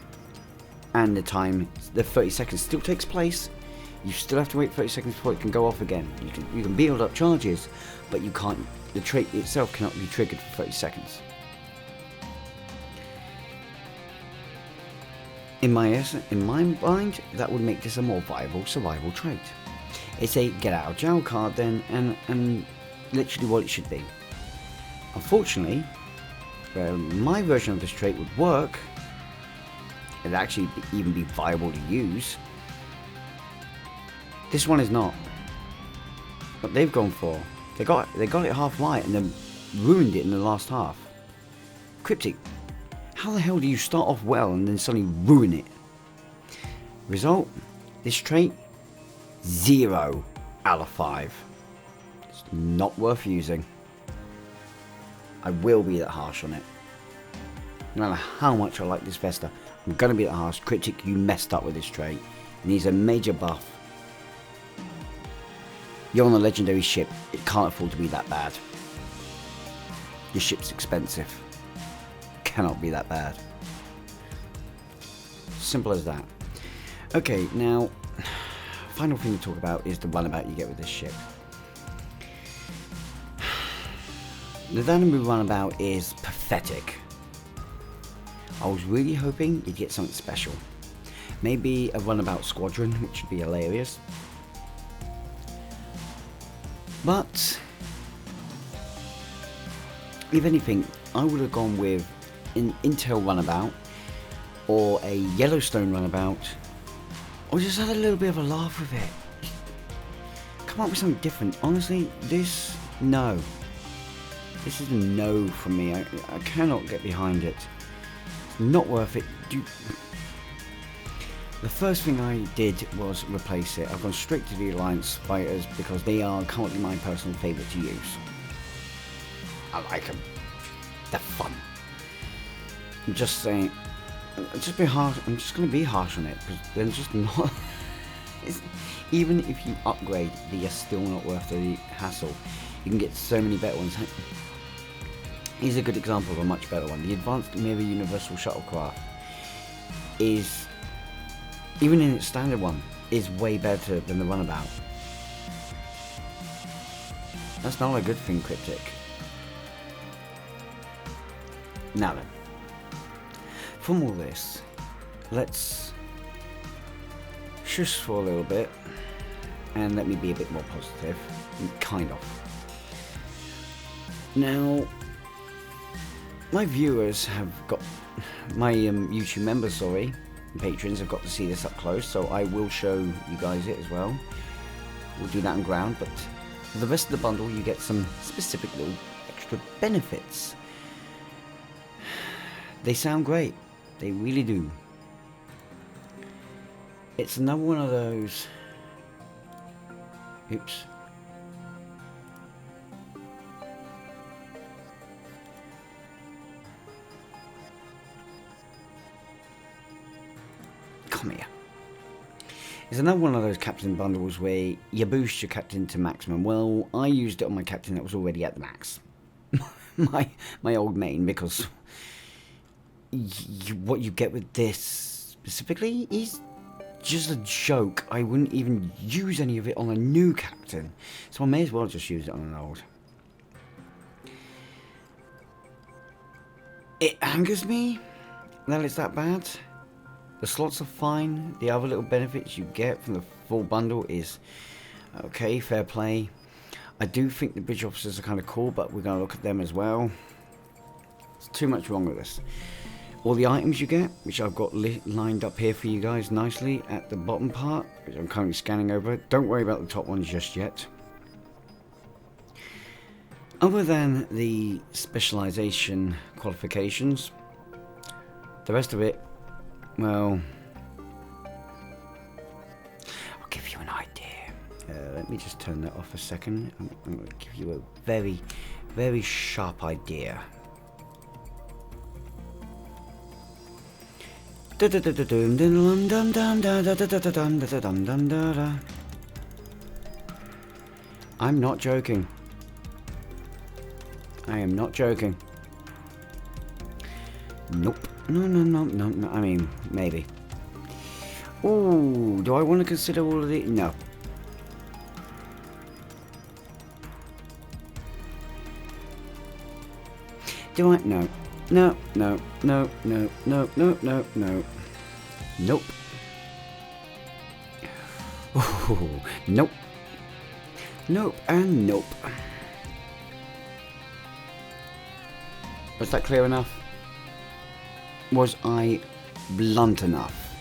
And the 30 seconds still takes place. You still have to wait 30 seconds before it can go off again. You can build up charges, but you can't. The trait itself cannot be triggered for 30 seconds. In my mind, that would make this a more viable survival trait. It's a get out of jail card then, and literally what it should be. Unfortunately, my version of this trait would work. It'd actually even be viable to use. This one is not. What they've gone for, they got it half right and then ruined it in the last half. Cryptic. How the hell do you start off well and then suddenly ruin it? Result, this trait, 0 out of 5. It's not worth using. I will be that harsh on it. No matter how much I like this Vesta, I'm going to be that harsh. Cryptic, you messed up with this trait. It needs a major buff. You're on a legendary ship. It can't afford to be that bad. Your ship's expensive. Cannot be that bad. Simple as that. Okay, now, final thing to talk about is the runabout you get with this ship. The Dynamo runabout is pathetic. I was really hoping you'd get something special. Maybe a runabout squadron, which would be hilarious. But if anything, I would have gone with an Intel runabout or a Yellowstone runabout, or just had a little bit of a laugh with it. Come up with something different. Honestly, this is a no from me. I cannot get behind it. It's not worth it. The first thing I did was replace it. I've gone straight to the Alliance fighters because they are currently my personal favourite to use. I like them. They're fun. I'm just saying, I'm just going to be harsh on it because they're just not. Even if you upgrade, they are still not worth the hassle. You can get so many better ones. Here's a good example of a much better one. The Advanced Mirror Universal Shuttlecraft is even in its standard one, is way better than the runabout. That's not a good thing, Cryptic. Now then, from all this, let's shush for a little bit and let me be a bit more positive, kind of. Now, my viewers have got, my YouTube members, sorry, patrons have got to see this up close, so I will show you guys it as well. We'll do that on ground, but for the rest of the bundle you get some specific little extra benefits. They sound great, they really do. It's another one of those, oops. Come here. It's another one of those captain bundles where you boost your captain to maximum. Well, I used it on my captain that was already at the max. my old main, because what you get with this specifically is just a joke. I wouldn't even use any of it on a new captain, so I may as well just use it on an old. It angers me that it's that bad. The slots are fine. The other little benefits you get from the full bundle is okay, fair play. I do think the bridge officers are kind of cool, but we're going to look at them as well. There's too much wrong with this. All the items you get, which I've got lined up here for you guys nicely at the bottom part, which I'm currently scanning over. Don't worry about the top ones just yet. Other than the specialization qualifications, the rest of it, well, I'll give you an idea. Let me just turn that off a second. I'm going to give you a very, very sharp idea. I'm not joking. I am not joking. Nope. No. I mean, maybe. Ooh, do I want to consider all of the... No. Do I? No. No. Nope. Ooh, nope. Nope and nope. Was that clear enough? Was I blunt enough?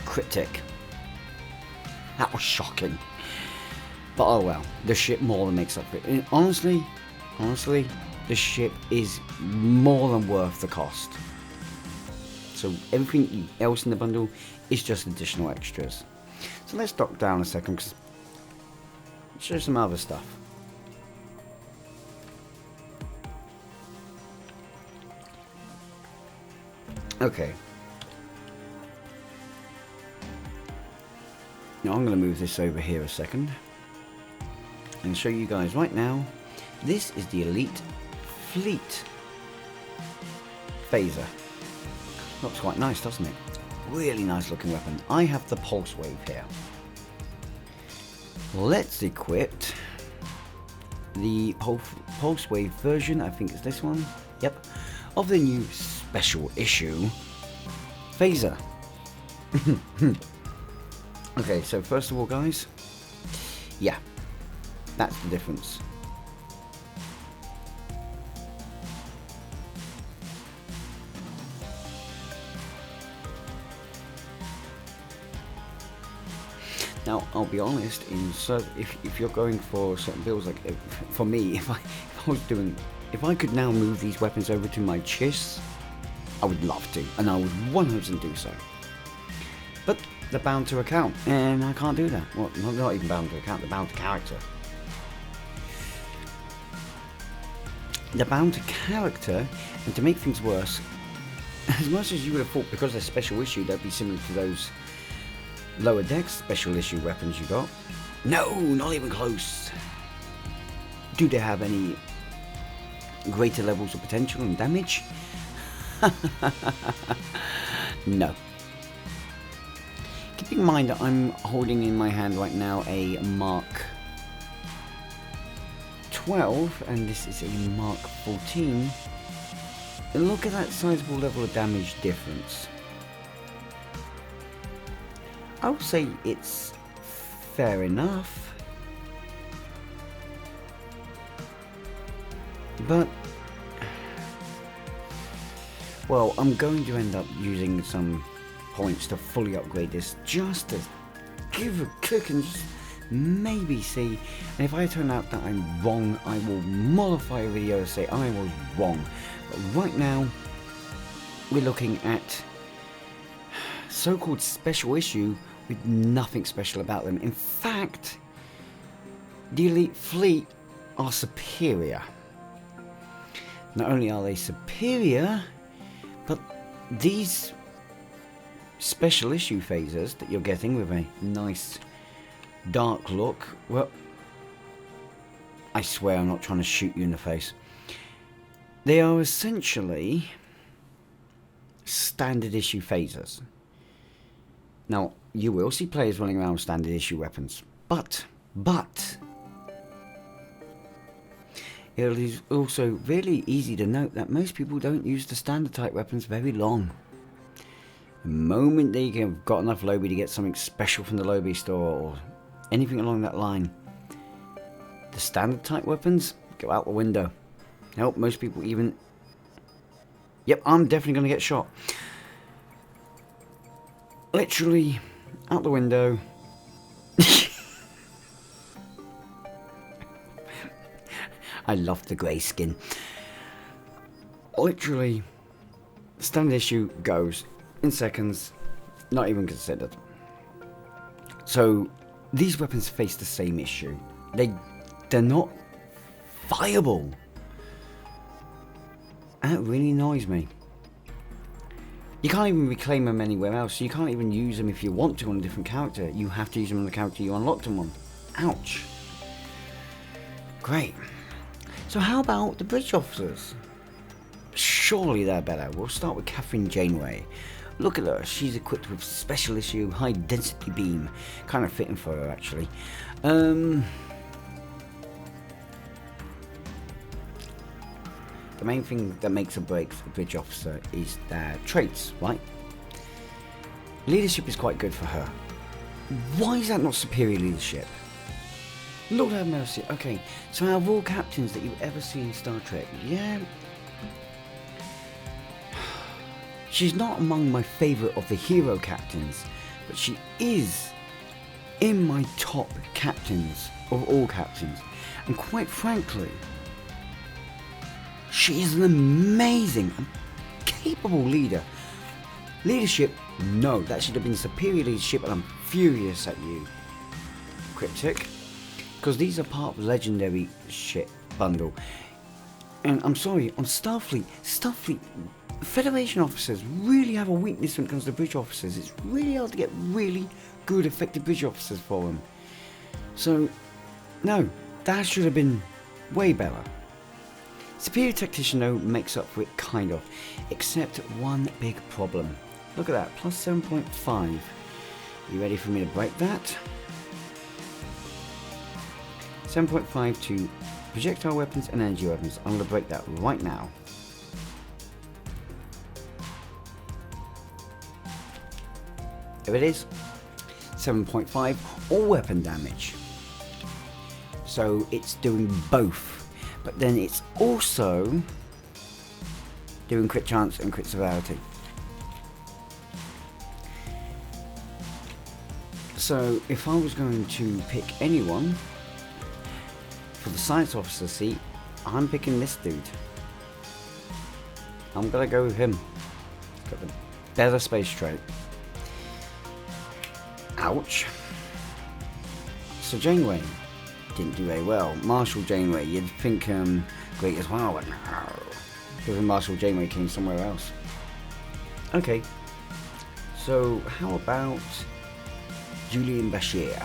Cryptic. That was shocking. But oh well, the ship more than makes up for it. And honestly, the ship is more than worth the cost. So everything else in the bundle is just additional extras. So let's drop down a second, because show some other stuff. Okay. Now I'm going to move this over here a second and show you guys right now. This is the Elite Fleet Phaser. Looks quite nice, doesn't it? Really nice looking weapon. I have the Pulse Wave here. Let's equip the Pulse Wave version, I think it's this one, yep, of the new special issue Phaser. Okay, so first of all, guys, yeah, that's the difference. Now, I'll be honest, if you're going for certain builds, like for me, if I could now move these weapons over to my chiss, I would love to, and I would 100% do so. But they're bound to account, and I can't do that. Well, not even bound to account, they're bound to character. They're bound to character, and to make things worse, as much as you would have thought, because they're special issue, they'd be similar to those lower decks special issue weapons you got. No, not even close. Do they have any greater levels of potential and damage? No. keeping in mind that I'm holding in my hand right now a Mark 12 and this is a Mark 14. And look at that sizable level of damage difference. I would say it's fair enough, but well, I'm going to end up using some points to fully upgrade this just to give a kick and just maybe see. And if I turn out that I'm wrong, I will modify a video to say I was wrong. But right now, we're looking at so-called special issue with nothing special about them. In fact, the elite fleet are superior. Not only are they superior, but these special issue phasers that you're getting with a nice dark look, well, I swear I'm not trying to shoot you in the face. They are essentially standard issue phasers. Now, you will see players running around with standard issue weapons, but it is also really easy to note that most people don't use the standard type weapons very long. The moment they have got enough lobby to get something special from the lobby store or anything along that line, the standard type weapons go out the window. Nope, most people even... Yep, I'm definitely going to get shot. Literally out the window. I love the grey skin. Literally, standard issue goes in seconds, not even considered. So these weapons face the same issue. They're not viable. And that really annoys me. You can't even reclaim them anywhere else. You can't even use them if you want to on a different character. You have to use them on the character you unlocked them on. Ouch. Great. So how about the bridge officers? Surely they're better. We'll start with Catherine Janeway. Look at her. She's equipped with special issue high density beam. Kind of fitting for her, actually. The main thing that makes or breaks a bridge officer is their traits, right? Leadership is quite good for her. Why is that not superior leadership? Lord have mercy. Okay, so out of all captains that you've ever seen in Star Trek, yeah, she's not among my favourite of the hero captains, but she is in my top captains of all captains. And quite frankly, she is an amazing and capable leader. Leadership, no, that should have been superior leadership, and I'm furious at you, Cryptic, because these are part of the legendary shit bundle. And I'm sorry, on Starfleet, Federation officers really have a weakness when it comes to bridge officers. It's really hard to get really good, effective bridge officers for them. So, no, that should have been way better. Superior Tactician, though, makes up for it, kind of, except one big problem. Look at that, plus 7.5. You ready for me to break that? 7.5 to projectile weapons and energy weapons. I'm going to break that right now. There it is. 7.5 all weapon damage. So it's doing both. But then it's also doing crit chance and crit severity. So if I was going to pick anyone for the science officer seat, I'm picking this dude. I'm gonna go with him. He's got the better space trait. Ouch. So Janeway didn't do very well. Marshal Janeway, you'd think great as well, but no. Because Marshal Janeway came somewhere else. Okay. So how about Julian Bashir?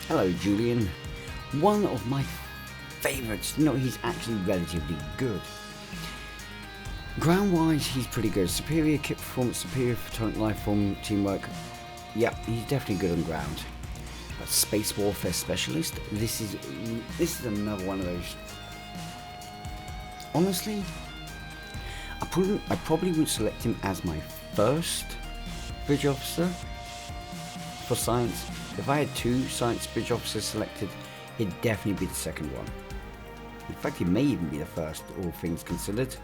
Hello, Julian. One of my favourites. You know, he's actually relatively good. Ground-wise, he's pretty good. Superior kit performance, superior photonic life form, teamwork. Yep, he's definitely good on ground. But Space Warfare Specialist, this is another one of those. Honestly, I probably would select him as my first bridge officer for science. If I had 2 science bridge officers selected, it'd definitely be the second one. In fact, he may even be the first, all things considered.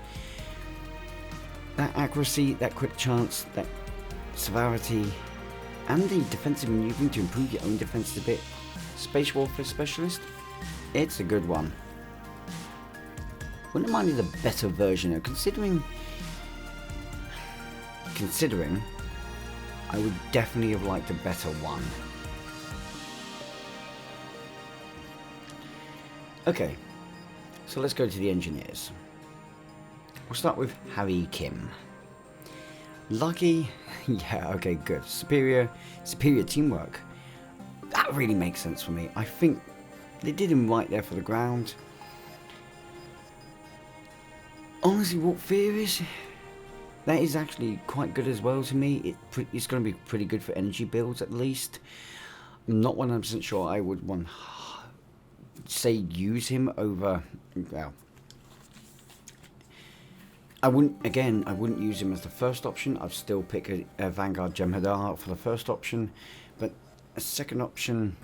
That accuracy, that quick chance, that severity, and the defensive maneuvering to improve your own defenses a bit. Space Warfare Specialist, it's a good one. Wouldn't mind it a better version of, considering I would definitely have liked a better one. Okay, so let's go to the engineers. We'll start with Harry Kim. Lucky, yeah, okay, good. Superior teamwork. That really makes sense for me. I think they did him right there for the ground. Honestly, what fear is? That is actually quite good as well to me. It's going to be pretty good for energy builds at least. I'm not 100% sure I would say use him over, well, I wouldn't use him as the first option. I'd still pick a Vanguard Jem'Hadar for the first option, but a second option,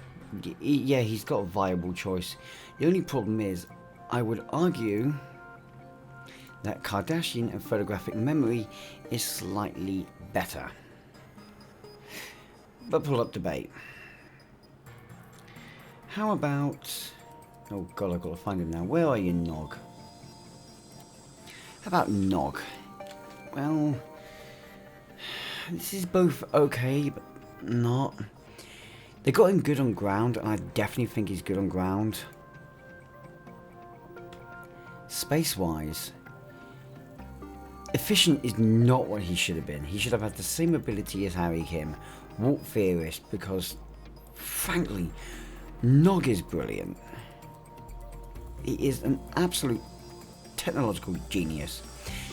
yeah, he's got a viable choice. The only problem is, I would argue that Cardassian and photographic memory is slightly better. But pull up debate. How about, oh god, I've got to find him now. Where are you, Nog? How about Nog? Well, this is both okay, but not. They got him good on ground, and I definitely think he's good on ground. Space-wise, efficient is not what he should have been. He should have had the same ability as Harry Kim, Warp Theorist, because, frankly, Nog is brilliant. He is an absolute technological genius.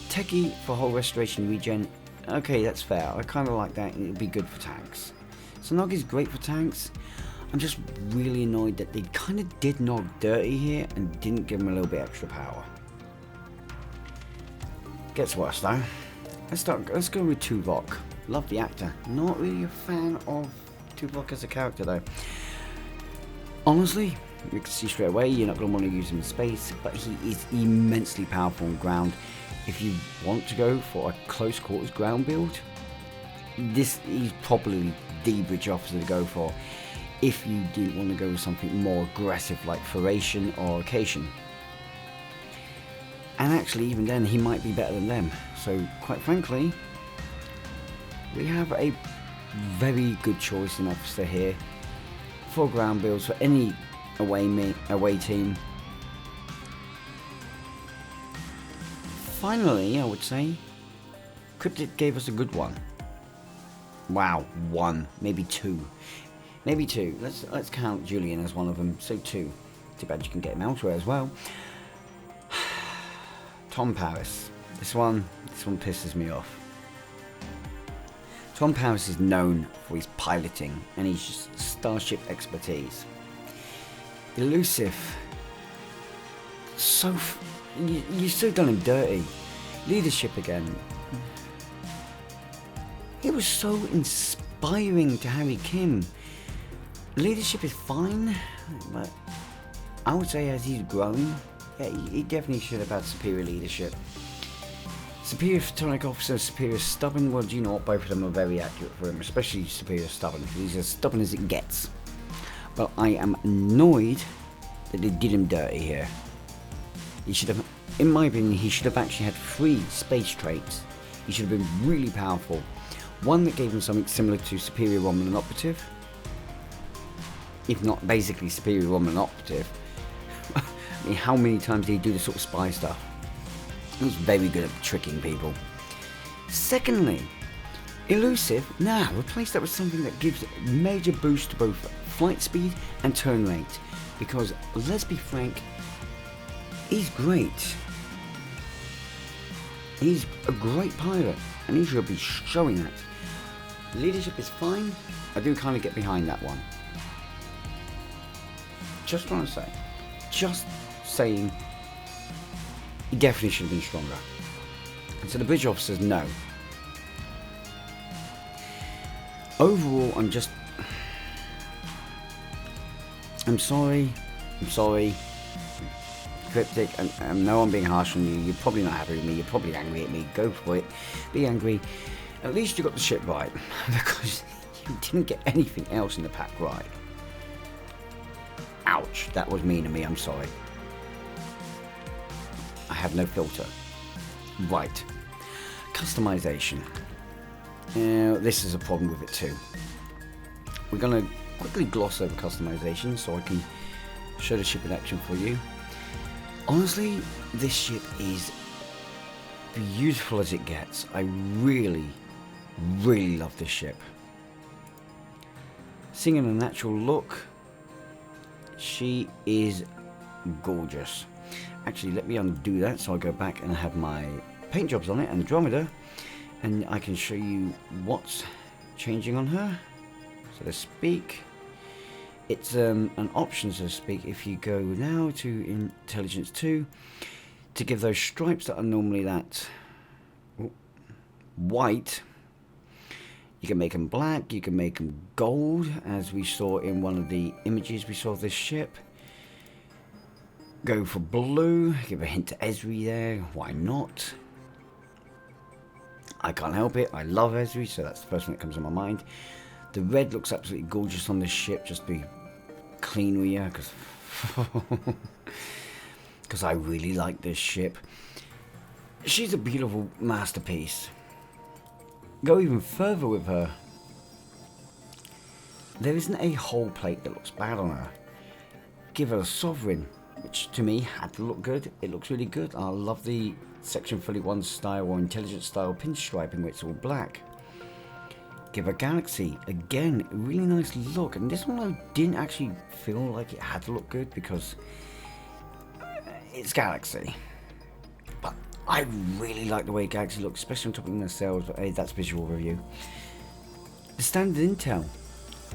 Techie for whole restoration regen, okay, that's fair. I kind of like that, and it'd be good for tanks. So Nog is great for tanks. I'm just really annoyed that they kind of did Nog dirty here and didn't give him a little bit extra power. Gets worse though. Let's go with Tuvok. Love the actor. Not really a fan of Tuvok as a character though. Honestly, you can see straight away you're not going to want to use him in space, but he is immensely powerful on ground. If you want to go for a close quarters ground build, he's probably the bridge officer to go for. If you didn't want to go with something more aggressive like Phoration or Caelian. And actually, even then, he might be better than them. So, quite frankly, we have a very good choice in officer here for ground builds for any away team. Finally, I would say, Cryptid gave us a good one. Wow, 1, maybe 2. Maybe 2. Let's count Julian as one of them. So 2. Too bad you can get him elsewhere as well. Tom Paris. This one pisses me off. Tom Paris is known for his piloting and his starship expertise. Elusive. You've so done him dirty. Leadership again. He was so inspiring to Harry Kim. Leadership is fine, but I would say as he's grown, yeah, he definitely should have had superior leadership. Superior Photonic Officer, Superior Stubborn, well, do you know what, both of them are very accurate for him, especially Superior Stubborn, because he's as stubborn as it gets. But I am annoyed that they did him dirty here. He should have, in my opinion, he should have actually had 3 space traits. He should have been really powerful. One that gave him something similar to Superior Romulan Operative, if not basically Superior Romulan Operative. I mean, how many times did he do this sort of spy stuff? He was very good at tricking people. Secondly, Elusive, now replace that with something that gives a major boost to both flight speed and turn rate. Because, let's be frank, he's great. He's a great pilot, and he should be showing that. Leadership is fine. I do kind of get behind that one. Just want to say, just saying, he definitely should have been stronger. And so the bridge officers, no. Overall, I'm sorry, Cryptic, and no, I'm being harsh on you. You're probably not happy with me. You're probably angry at me. Go for it. Be angry. At least you got the ship right, because you didn't get anything else in the pack right. Ouch, that was mean of me. I'm sorry. I have no filter. Right. Customization. This is a problem with it too. We're going to quickly gloss over customization so I can show the ship in action for you. Honestly, this ship is beautiful as it gets. I really love this ship. Seeing in a natural look, she is gorgeous. Actually, let me undo that so I go back and have my paint jobs on it, Andromeda, and I can show you what's changing on her, so to speak. It's an option, so to speak, if you go now to Intelligence 2, to give those stripes that are normally that white, you can make them black, you can make them gold, as we saw in one of the images we saw of this ship. Go for blue, give a hint to Ezri there, why not? I can't help it, I love Ezri, so that's the first one that comes to my mind. The red looks absolutely gorgeous on this ship, just to be clean with you, because I really like this ship. She's a beautiful masterpiece. Go even further with her. There isn't a hull plate that looks bad on her. Give her a sovereign, which to me had to look good. It looks really good. I love the Section 31 style or Intelligence style pinstriping where it's all black. Give her Galaxy, again, a really nice look. And this one I didn't actually feel like it had to look good because it's Galaxy. But I really like the way Galaxy looks, especially on top of the nacelles, but hey, that's visual review. The standard intel.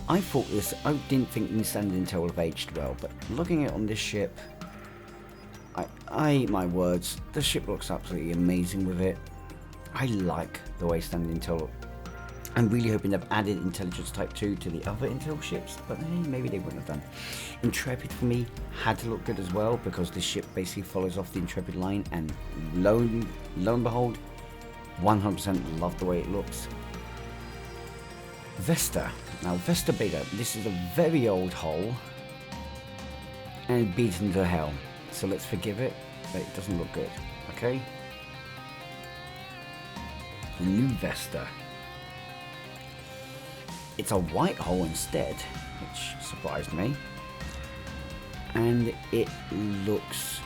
I didn't think the standard intel would have aged well, but looking at it on this ship, I eat my words, the ship looks absolutely amazing with it. I like the way standard intel looks. I'm really hoping they've added Intelligence Type 2 to the other Intel ships, but hey, maybe they wouldn't have done. Intrepid for me had to look good as well, because this ship basically follows off the Intrepid line, and lo and behold, 100% love the way it looks. Vesta. Now Vesta Beta, this is a very old hull, and beaten to hell, so let's forgive it, but it doesn't look good, okay? The new Vesta. It's a white hull instead, which surprised me, and it looks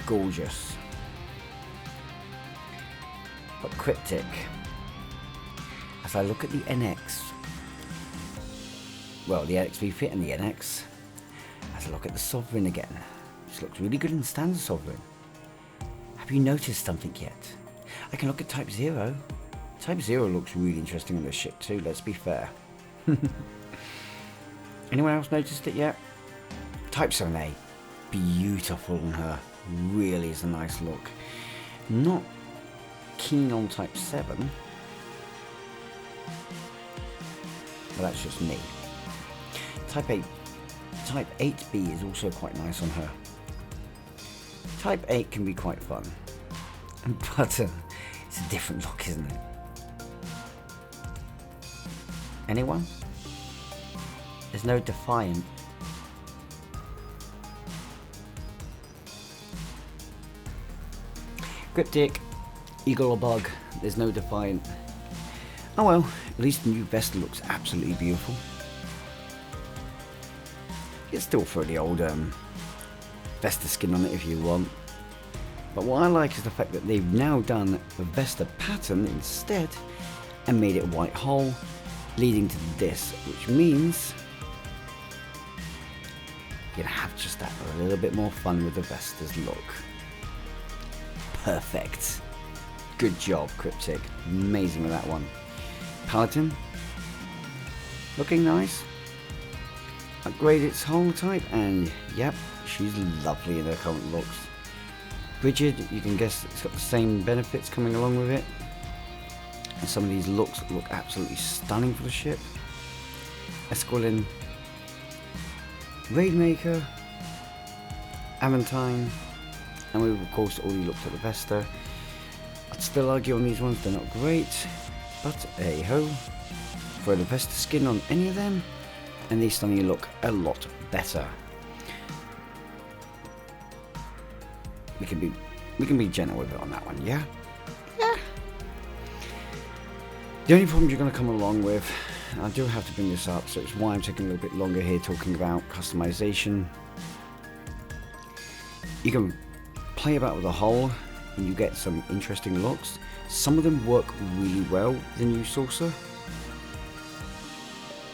gorgeous. But cryptic, as I look at the NX, well, the LXV fit and the NX, as I look at the Sovereign again, which looks really good in the standard Sovereign. Have you noticed something yet? I can look at Type 0. Type 0 looks really interesting on this ship too, let's be fair. Anyone else noticed it yet? Type 7A, beautiful on her, really is a nice look. Not keen on Type 7, but that's just me. Type 8B is also quite nice on her. Type 8 can be quite fun, but it's a different look, isn't it? Anyone? There's no Defiant. Cryptic, Eagle or Bug, there's no Defiant. Oh well, at least the new Vesta looks absolutely beautiful. You can still throw the old Vesta skin on it if you want. But what I like is the fact that they've now done the Vesta pattern instead and made it a white hull, leading to this, which means you're gonna have just that a little bit more fun with the Vesta's look. Perfect. Good job, Cryptic. Amazing with that one. Paladin, Looking nice. Upgrade its hull type, and yep, she's lovely in her current looks. Rigid, you can guess it's got the same benefits coming along with it. And some of these looks look absolutely stunning for the ship. Esquilin, Raidmaker, Aventine, and we've of course already looked at the Vesta. I'd still argue on these ones they're not great, but hey ho. Throw the Vesta skin on any of them, and these suddenly look a lot better. We can be gentle with it on that one, yeah? Yeah. The only problem you're going to come along with, I do have to bring this up, so it's why I'm taking a little bit longer here talking about customization. You can play about with the hull, and you get some interesting looks. Some of them work really well with the new saucer.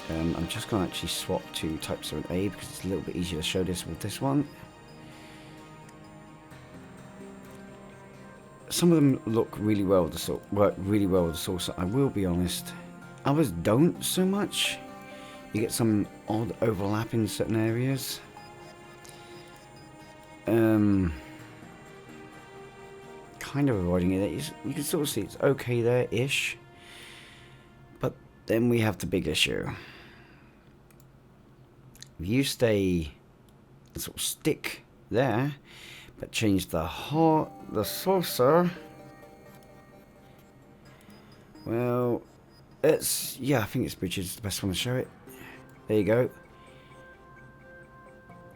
I'm just going to actually swap to Type 7A because it's a little bit easier to show this with this one. Some of them look really well with the work really well with the saucer, I will be honest. Others don't so much. You get some odd overlap in certain areas. Kind of avoiding it. You can sort of see it's okay there-ish. But then we have the big issue. If you stay and sort of stick there, but change the saucer, well, yeah, I think it's Bridget's the best one to show it. There you go.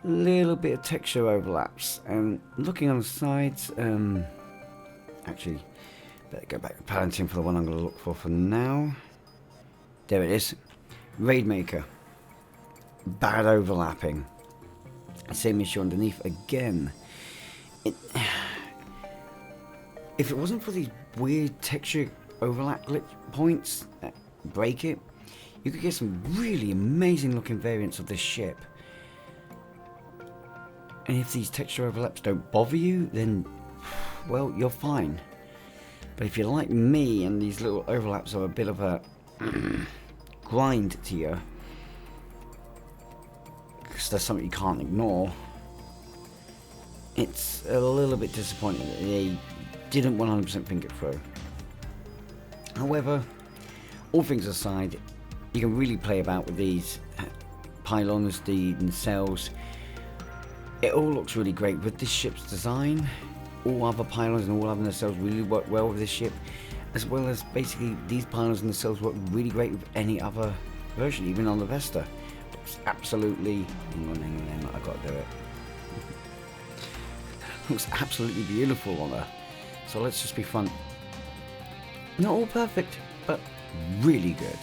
Little bit of texture overlaps, and looking on the sides, actually, better go back to Palantir for the one I'm going to look for now. There it is. Raidmaker. Bad overlapping. Same issue underneath again. If it wasn't for these weird texture overlap points that break it, you could get some really amazing looking variants of this ship. And if these texture overlaps don't bother you, then, well, you're fine. But if you're like me and these little overlaps are a bit of a grind to you, because there's something you can't ignore, it's a little bit disappointing that they didn't 100% think it through. However, all things aside, you can really play about with these pylons, the nacelles. It all looks really great with this ship's design. All other pylons and all other nacelles really work well with this ship, as well as basically these pylons and nacelles work really great with any other version, even on the Vesta. Looks absolutely, hang on, I've got to do it. Looks absolutely beautiful on her. So let's just be fun. Not all perfect, but really good.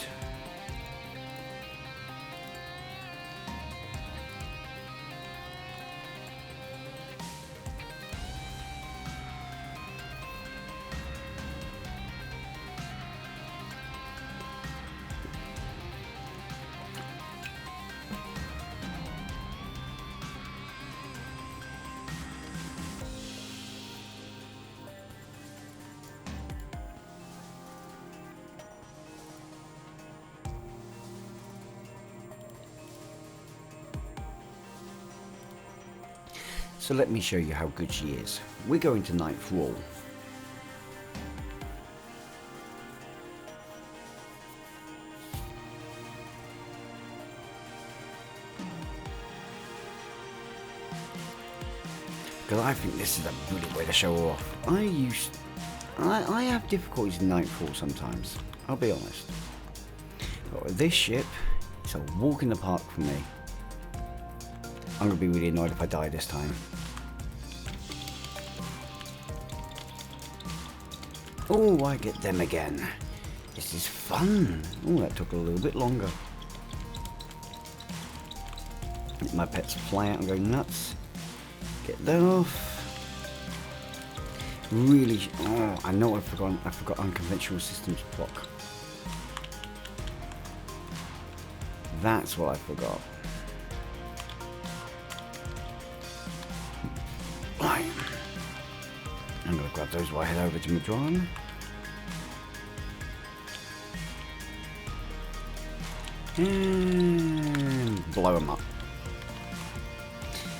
So let me show you how good she is. We're going to Ninth Wall. Because I think this is a brilliant way to show her off. I have difficulties in Ninth Wall sometimes, I'll be honest. But with this ship, it's a walk in the park for me. I'm going to be really annoyed if I die this time. Oh, I get them again. This is fun. Oh, that took a little bit longer. Let my pets fly out and go nuts. Get that off. Really, oh, I know I forgot unconventional systems block. That's what I forgot. Right. I'm going to grab those while I head over to Madron. And blow them up.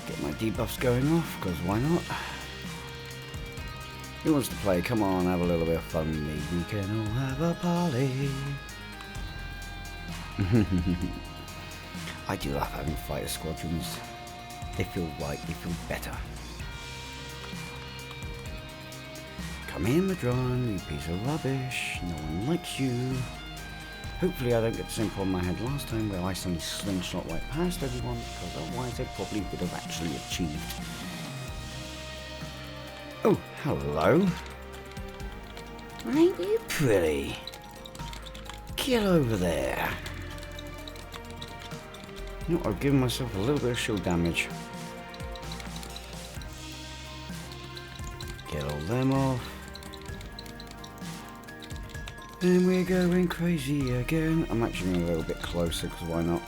Get my debuffs going off, because why not? Who wants to play? Come on, have a little bit of fun with me. We can all have a party. I do love having fighter squadrons. They feel right, they feel better. Come in, Madron, you piece of rubbish. No one likes you. Hopefully I don't get the same problem I had last time where I suddenly slingshot right past everyone, because otherwise they probably would have actually achieved. Oh, hello. Ain't you pretty? Get over there. You know, I've given myself a little bit of shield damage. Get all them off. And we're going crazy again. I'm actually going a little bit closer, because why not?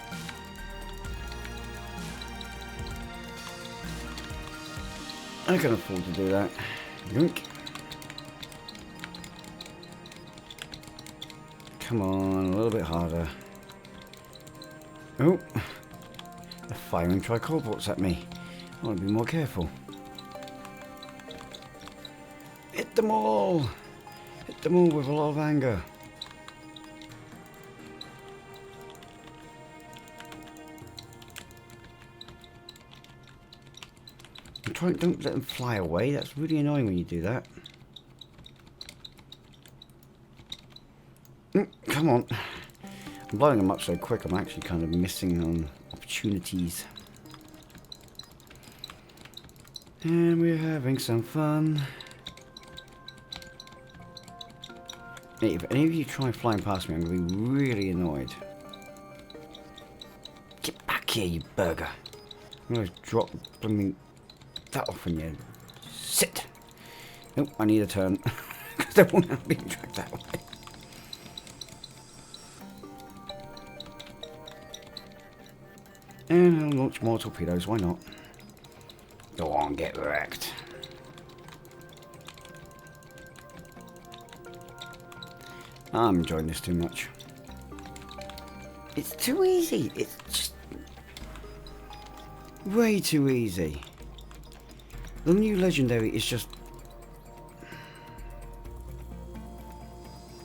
I can afford to do that. Yoink. Come on, a little bit harder. Oh, they're firing tricorports at me. I want to be more careful. Hit them all! Hit them all with a lot of anger. Don't let them fly away. That's really annoying when you do that. Come on. I'm blowing them up so quick, I'm actually kind of missing on opportunities. And we're having some fun. Hey, if any of you try flying past me, I'm going to be really annoyed. Get back here, you burger. I'm going to drop that off on you. Sit. Nope, I need a turn. Because I won't have been dragged that way. And I'll launch more torpedoes, why not? Go on, get wrecked. I'm enjoying this too much. It's too easy. It's just way too easy. The new legendary is just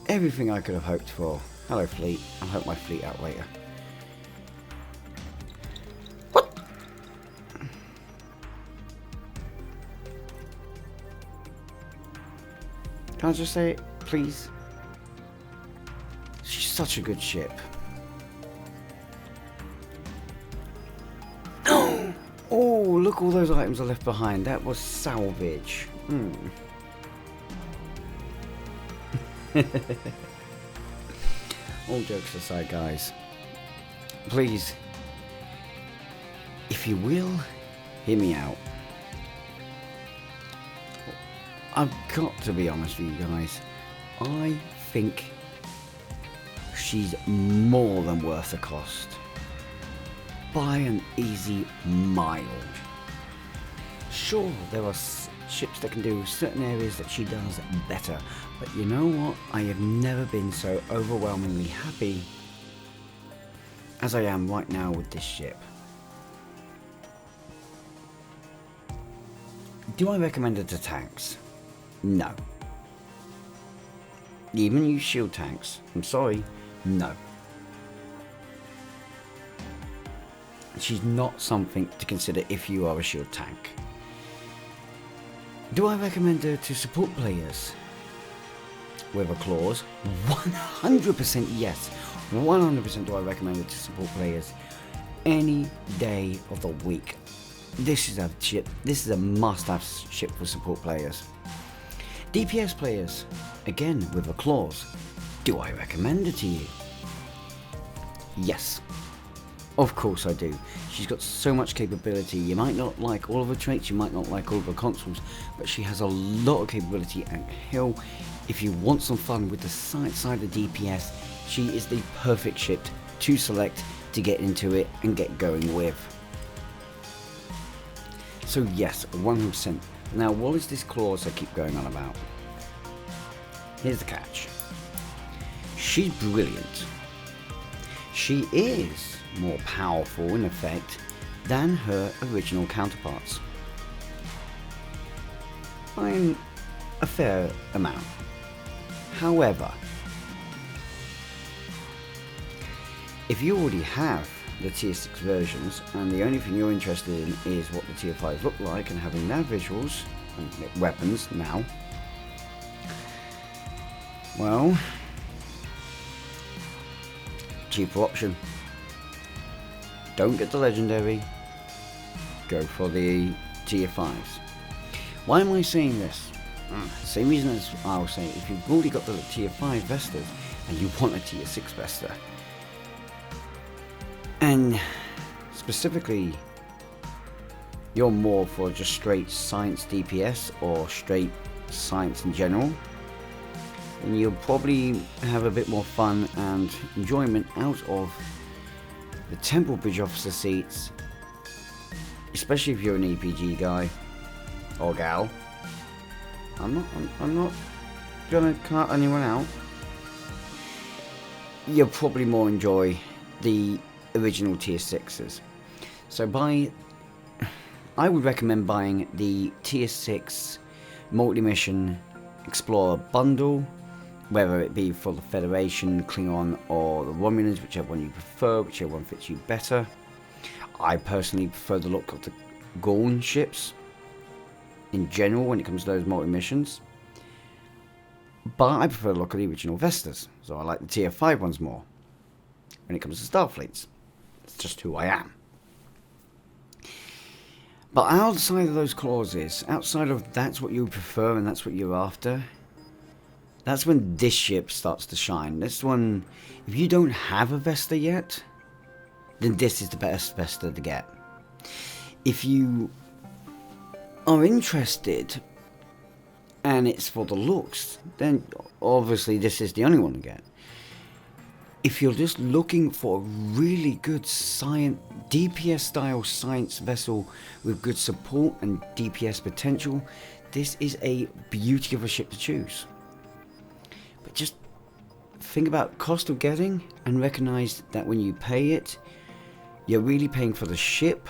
everything I could have hoped for. Hello, fleet. I'll help my fleet out later. What? Can I just say it, please? She's such a good ship. Oh, look, all those items are left behind. That was salvage. All jokes aside, guys. Please, if you will, hear me out. I've got to be honest with you guys. I think she's more than worth the cost. By an easy mile. Sure, there are ships that can do certain areas that she does better, but you know what? I have never been so overwhelmingly happy as I am right now with this ship. Do I recommend it to tanks? No. Even you shield tanks, I'm sorry, no. She's not something to consider if you are a shield tank. Do I recommend her to support players? With a clause, 100% yes. 100% do I recommend it to support players any day of the week. This is a ship. This is a must-have ship for support players. DPS players, again with a clause. Do I recommend it to you? Yes. Of course I do. She's got so much capability. You might not like all of her traits, you might not like all of her consoles, but she has a lot of capability, and hell, if you want some fun with the side of DPS, she is the perfect ship to select to get into it and get going with. So yes, 100%. Now what is this clause I keep going on about? Here's the catch. She's brilliant. she is more powerful in effect than her original counterparts. By a fair amount. However, if you already have the tier 6 versions and the only thing you're interested in is what the tier 5s look like and having their visuals and weapons now, well, cheaper option. Don't get the legendary, go for the tier 5s. Why am I saying this? Same reason as I was saying, if you've already got the tier 5 Vestas and you want a tier 6 Vesta, and specifically you're more for just straight science DPS or straight science in general, then you'll probably have a bit more fun and enjoyment out of the Temple Bridge Officer seats, especially if you're an EPG guy or gal. I'm not gonna cut anyone out. You'll probably more enjoy the original tier 6s. So I would recommend buying the tier 6 multi-mission Explorer bundle, whether it be for the Federation, Klingon or the Romulans, whichever one you prefer, whichever one fits you better. I personally prefer the look of the Gorn ships in general when it comes to those multi-missions, but I prefer the look of the original Vestas, so I like the tier 5 ones more when it comes to Starfleets. It's just who I am. But outside of those clauses, outside of that's what you prefer and that's what you're after, that's when this ship starts to shine. This one, if you don't have a Vesta yet, then this is the best Vesta to get. If you are interested and it's for the looks, then obviously this is the only one to get. If you're just looking for a really good science, DPS style science vessel with good support and DPS potential, this is a beauty of a ship to choose. But just think about cost of getting and recognize that when you pay it, you're really paying for the ship,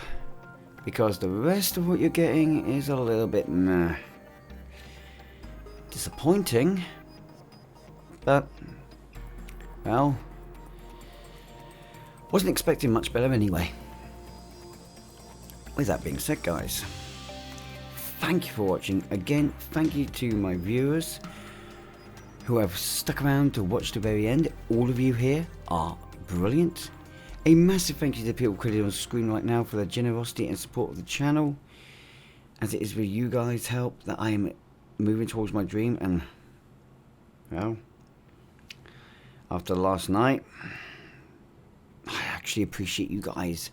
because the rest of what you're getting is a little bit meh. Disappointing, but, well, wasn't expecting much better anyway. With that being said, guys, thank you for watching. Again, thank you to my viewers who have stuck around to watch the very end. All of you here are brilliant. A massive thank you to the people credited on screen right now for their generosity and support of the channel, as it is with you guys' help that I am moving towards my dream. And, well, after last night, I actually appreciate you guys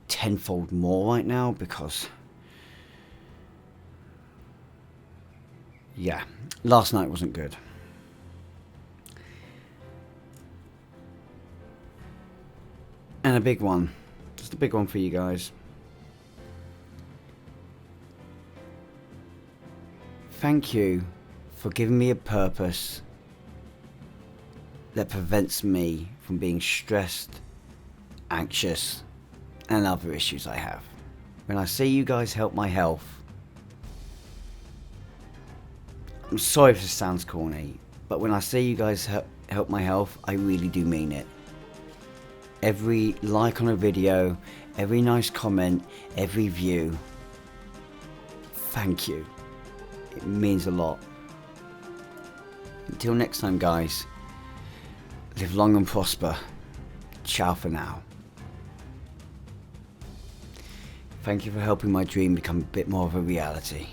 tenfold more right now, because, yeah, last night wasn't good. And a big one, just a big one for you guys. Thank you for giving me a purpose that prevents me from being stressed, anxious, and other issues I have. When I see you guys help my health, I'm sorry if this sounds corny, but when I see you guys help my health, I really do mean it. Every like on a video, every nice comment, every view, thank you. It means a lot. Until next time, guys, live long and prosper. Ciao for now. Thank you for helping my dream become a bit more of a reality.